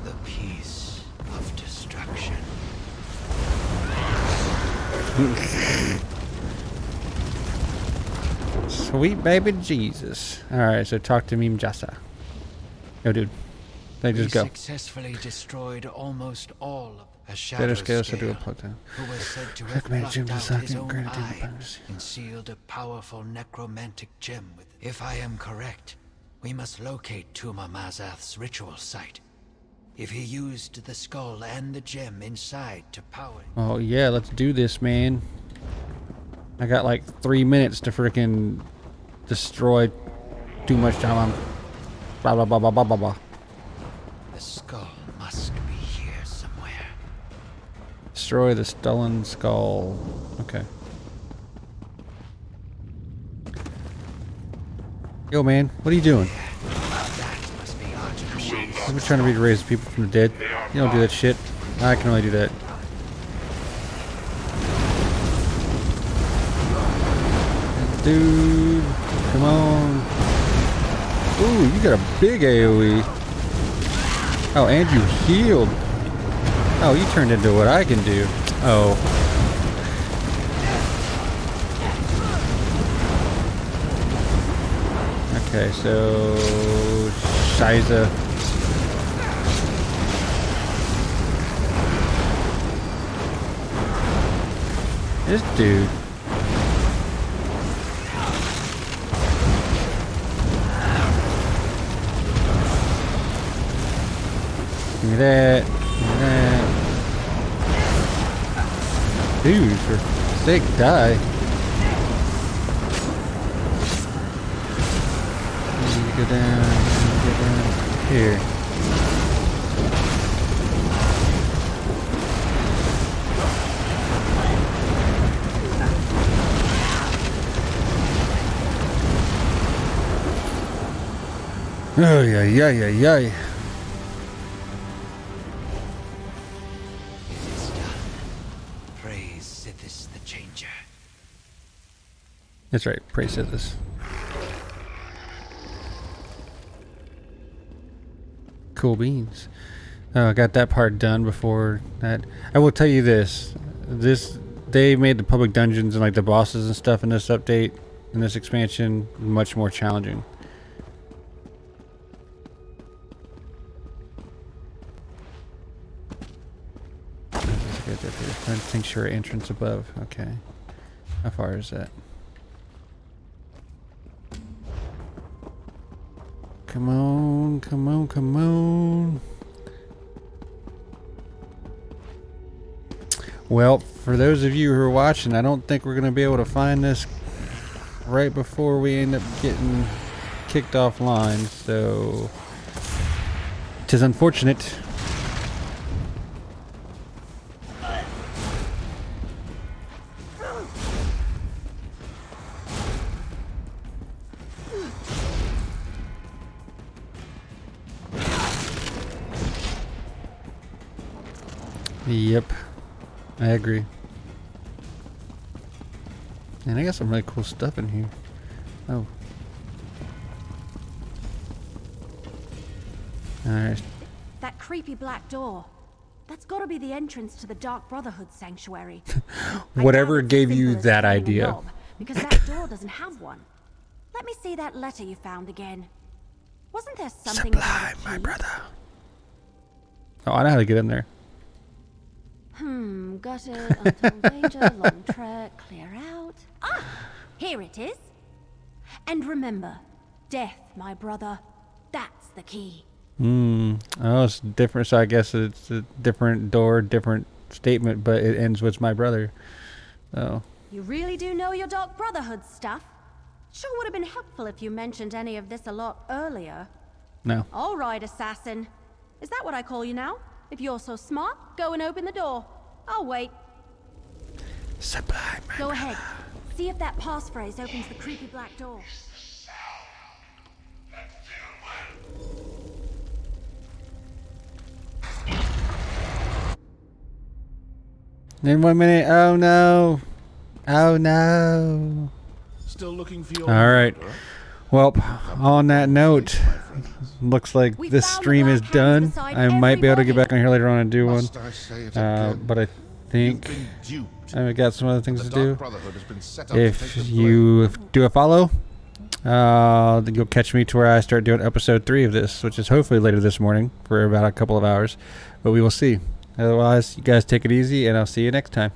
The piece of destruction. Sweet baby Jesus. Alright, so talk to me, Mjasa. Yo, dude. They just go. Successfully destroyed almost all of a Shadow shadow scale, so scale, do a plug down. who was said to have Recommend plucked Jim out Sasaki his and own granted eye bonus. and sealed a powerful necromantic gem with it. If I am correct, we must locate Tuma Mazath's ritual site. If he used the skull and the gem inside to power... Oh, yeah, let's do this, man. I got like 3 minutes to freaking destroy too much time. I'm blah, blah, blah, blah, blah, blah, blah. The skull must be here somewhere. Destroy the stolen skull. Okay. Yo, man, what are you doing? That must be Archbishop. I'm trying to raise people from the dead. You don't do that shit. I can only do that. Dude, come on. Ooh, you got a big AoE. Oh, and you healed. Oh, you turned into what I can do. Oh. Okay, so... Shiza. This dude. Give me that. Give me that. Dude, for sake, die. Go down. Here. Oh, yeah, yeah, yeah, yeah. It is done. Praise Sithis the Changer. That's right, praise this. Cool beans. Oh, I got that part done before that. I will tell you this. They made the public dungeons and like the bosses and stuff in this update, in this expansion, much more challenging. I think sure entrance above. Okay. How far is that? Come on, come on, come on. Well, for those of you who are watching, I don't think we're going to be able to find this right before we end up getting kicked offline, so 'tis unfortunate. Yep, I agree. And I got some really cool stuff in here. Oh. Alright. That creepy black door. That's got to be the entrance to the Dark Brotherhood sanctuary. Whatever gave you that idea. Knob, because that door doesn't have one. Let me see that letter you found again. Wasn't there something about a key? My brother. Oh, I know how to get in there. Got it. Untold danger, long trek, clear out. Ah, here it is. And remember, Death, my brother. That's the key. Oh, it's different. So I guess it's a different door, different statement, but it ends with my brother. Oh. You really do know your Dark Brotherhood stuff? Sure would have been helpful if you mentioned any of this a lot earlier. No. All right, assassin. Is that what I call you now? If you're so smart, go and open the door. I'll wait. Sublime. Go ahead. See if that passphrase opens the creepy black door. In 1 minute. Oh no. Oh no. Still looking for your All right. Well, on that note, looks like this stream is done. I might be able to get back on here later on and do one. But I think I've got some other things to do. If you do a follow, then you'll catch me to where I start doing episode 3 of this, which is hopefully later this morning for about a couple of hours. But we will see. Otherwise, you guys take it easy, and I'll see you next time.